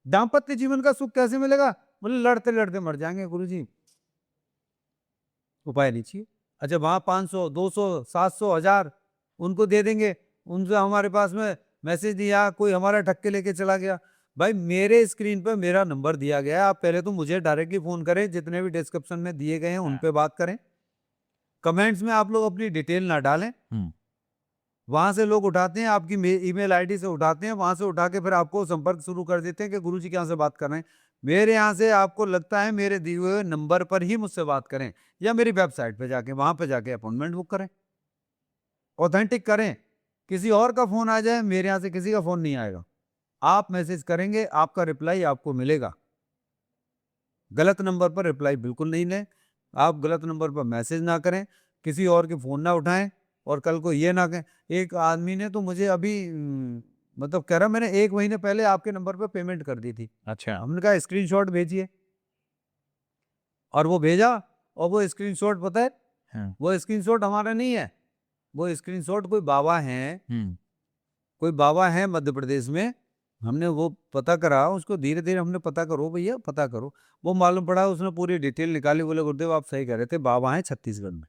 दाम्पत्य जीवन का सुख कैसे मिलेगा? बोले लड़ते लड़ते मर जाएंगे गुरुजी, उपाय नहीं चाहिए। अच्छा वहां 500 200 700 1000 उनको दे देंगे, उनसे हमारे पास में मैसेज दिया, कोई हमारा ठक्के लेके चला गया। भाई मेरे स्क्रीन पे मेरा नंबर दिया गया है, आप पहले तो मुझे डायरेक्टली फोन करें, जितने भी डिस्क्रिप्शन में दिए गए हैं उन पे बात करें। कमेंट्स में आप लोग अपनी डिटेल ना डालें, वहां से लोग उठाते हैं, आपकी ईमेल आईडी से उठाते हैं, वहां से उठा के फिर आपको संपर्क शुरू कर देते हैं कि गुरुजी कहाँ से बात कर रहे हैं। मेरे यहाँ से आपको लगता है मेरे दिए हुए नंबर पर ही मुझसे बात करें, या मेरी वेबसाइट पे जाके वहां पे जाके अपॉइंटमेंट बुक करें, ऑथेंटिक करें। किसी और का फोन आ जाए, मेरे यहाँ से किसी का फोन नहीं आएगा। आप मैसेज करेंगे, आपका रिप्लाई आपको मिलेगा। गलत नंबर पर रिप्लाई बिल्कुल नहीं लें, आप गलत नंबर पर मैसेज ना करें, किसी और के फोन ना उठाएं, और कल को ये ना कहें। एक आदमी ने तो मुझे अभी मतलब कह रहा मैंने 1 महीने पहले आपके नंबर पर पेमेंट कर दी थी। अच्छा। हमने कहा स्क्रीनशॉट भेजिए, और वो भेजा, और वो स्क्रीनशॉट पता है, हाँ। वो स्क्रीनशॉट हमारा नहीं है, वो स्क्रीनशॉट कोई बाबा हैं, कोई बाबा हैं मध्य प्रदेश में। हमने वो पता करा, उसको धीरे धीरे हमने पता करो भैया पता करो, वो मालूम पड़ा, उसने पूरी डिटेल निकाली। बोले गुरुदेव आप सही कह रहे थे, बाबा हैं छत्तीसगढ़ में,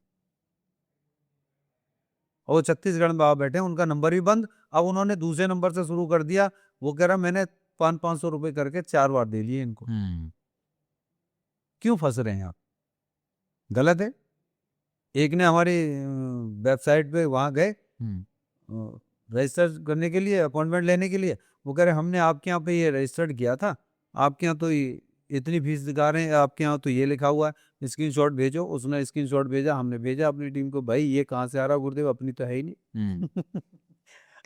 और वो छत्तीसगढ़ में बाबा बैठे हैं, उनका नंबर भी बंद। अब उन्होंने दूसरे नंबर से शुरू कर दिया। वो कह रहा मैंने 500 रुपए करके 4 बार दे लिए इनको। क्यों फंस रहे हैं आप? गलत है। एक ने हमारी वेबसाइट पे वहां गए रजिस्टर करने के लिए, अपॉइंटमेंट लेने के लिए, वो कह रहे हमने आपके यहाँ पे ये रजिस्टर्ड किया था, आपके यहाँ तो इतनी फीस दिखा रहे हैं, आपके यहाँ तो ये लिखा हुआ है, स्क्रीनशॉट भेजो। उसने स्क्रीनशॉट भेजा, हमने भेजा अपनी टीम को, भाई ये कहाँ से आ रहा गुरुदेव, अपनी तो है ही नहीं।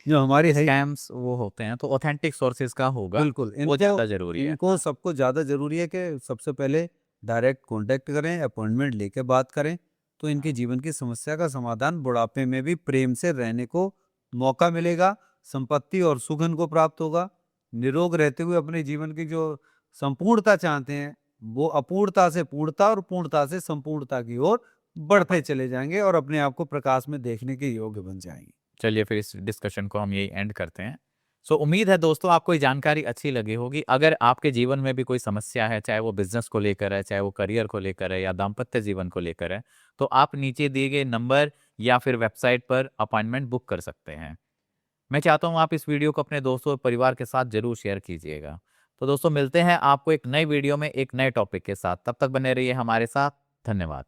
जो हमारी है स्कैम्स वो होते हैं, तो ऑथेंटिक सोर्सेज का होगा, बिल्कुल, वो ज्यादा जरूरी है। इनको सबको ज्यादा जरूरी है कि सबसे पहले डायरेक्ट कांटेक्ट करें, अपॉइंटमेंट लेके बात करें, तो इनके जीवन की समस्या का समाधान बुढ़ापे में भी प्रेम से रहने को मौका मिलेगा, संपत्ति और सुख इनको प्राप्त होगा। निरोग रहते हुए अपने जीवन की जो संपूर्णता चाहते हैं, वो अपूर्णता से पूर्णता और पूर्णता से संपूर्णता की ओर बढ़ते चले जाएंगे, और अपने आप को प्रकाश में देखने के योग्य बन जाएंगे। चलिए फिर इस डिस्कशन को हम यही एंड करते हैं। सो उम्मीद है दोस्तों आपको ये जानकारी अच्छी लगी होगी। अगर आपके जीवन में भी कोई समस्या है, चाहे वो बिजनेस को लेकर है, चाहे वो करियर को लेकर है, या दाम्पत्य जीवन को लेकर है, तो आप नीचे दिए गए नंबर या फिर वेबसाइट पर अपॉइंटमेंट बुक कर सकते हैं। मैं चाहता हूँ आप इस वीडियो को अपने दोस्तों और परिवार के साथ जरूर शेयर कीजिएगा। तो दोस्तों मिलते हैं आपको एक नई वीडियो में एक नए टॉपिक के साथ, तब तक बने रहिए हमारे साथ। धन्यवाद।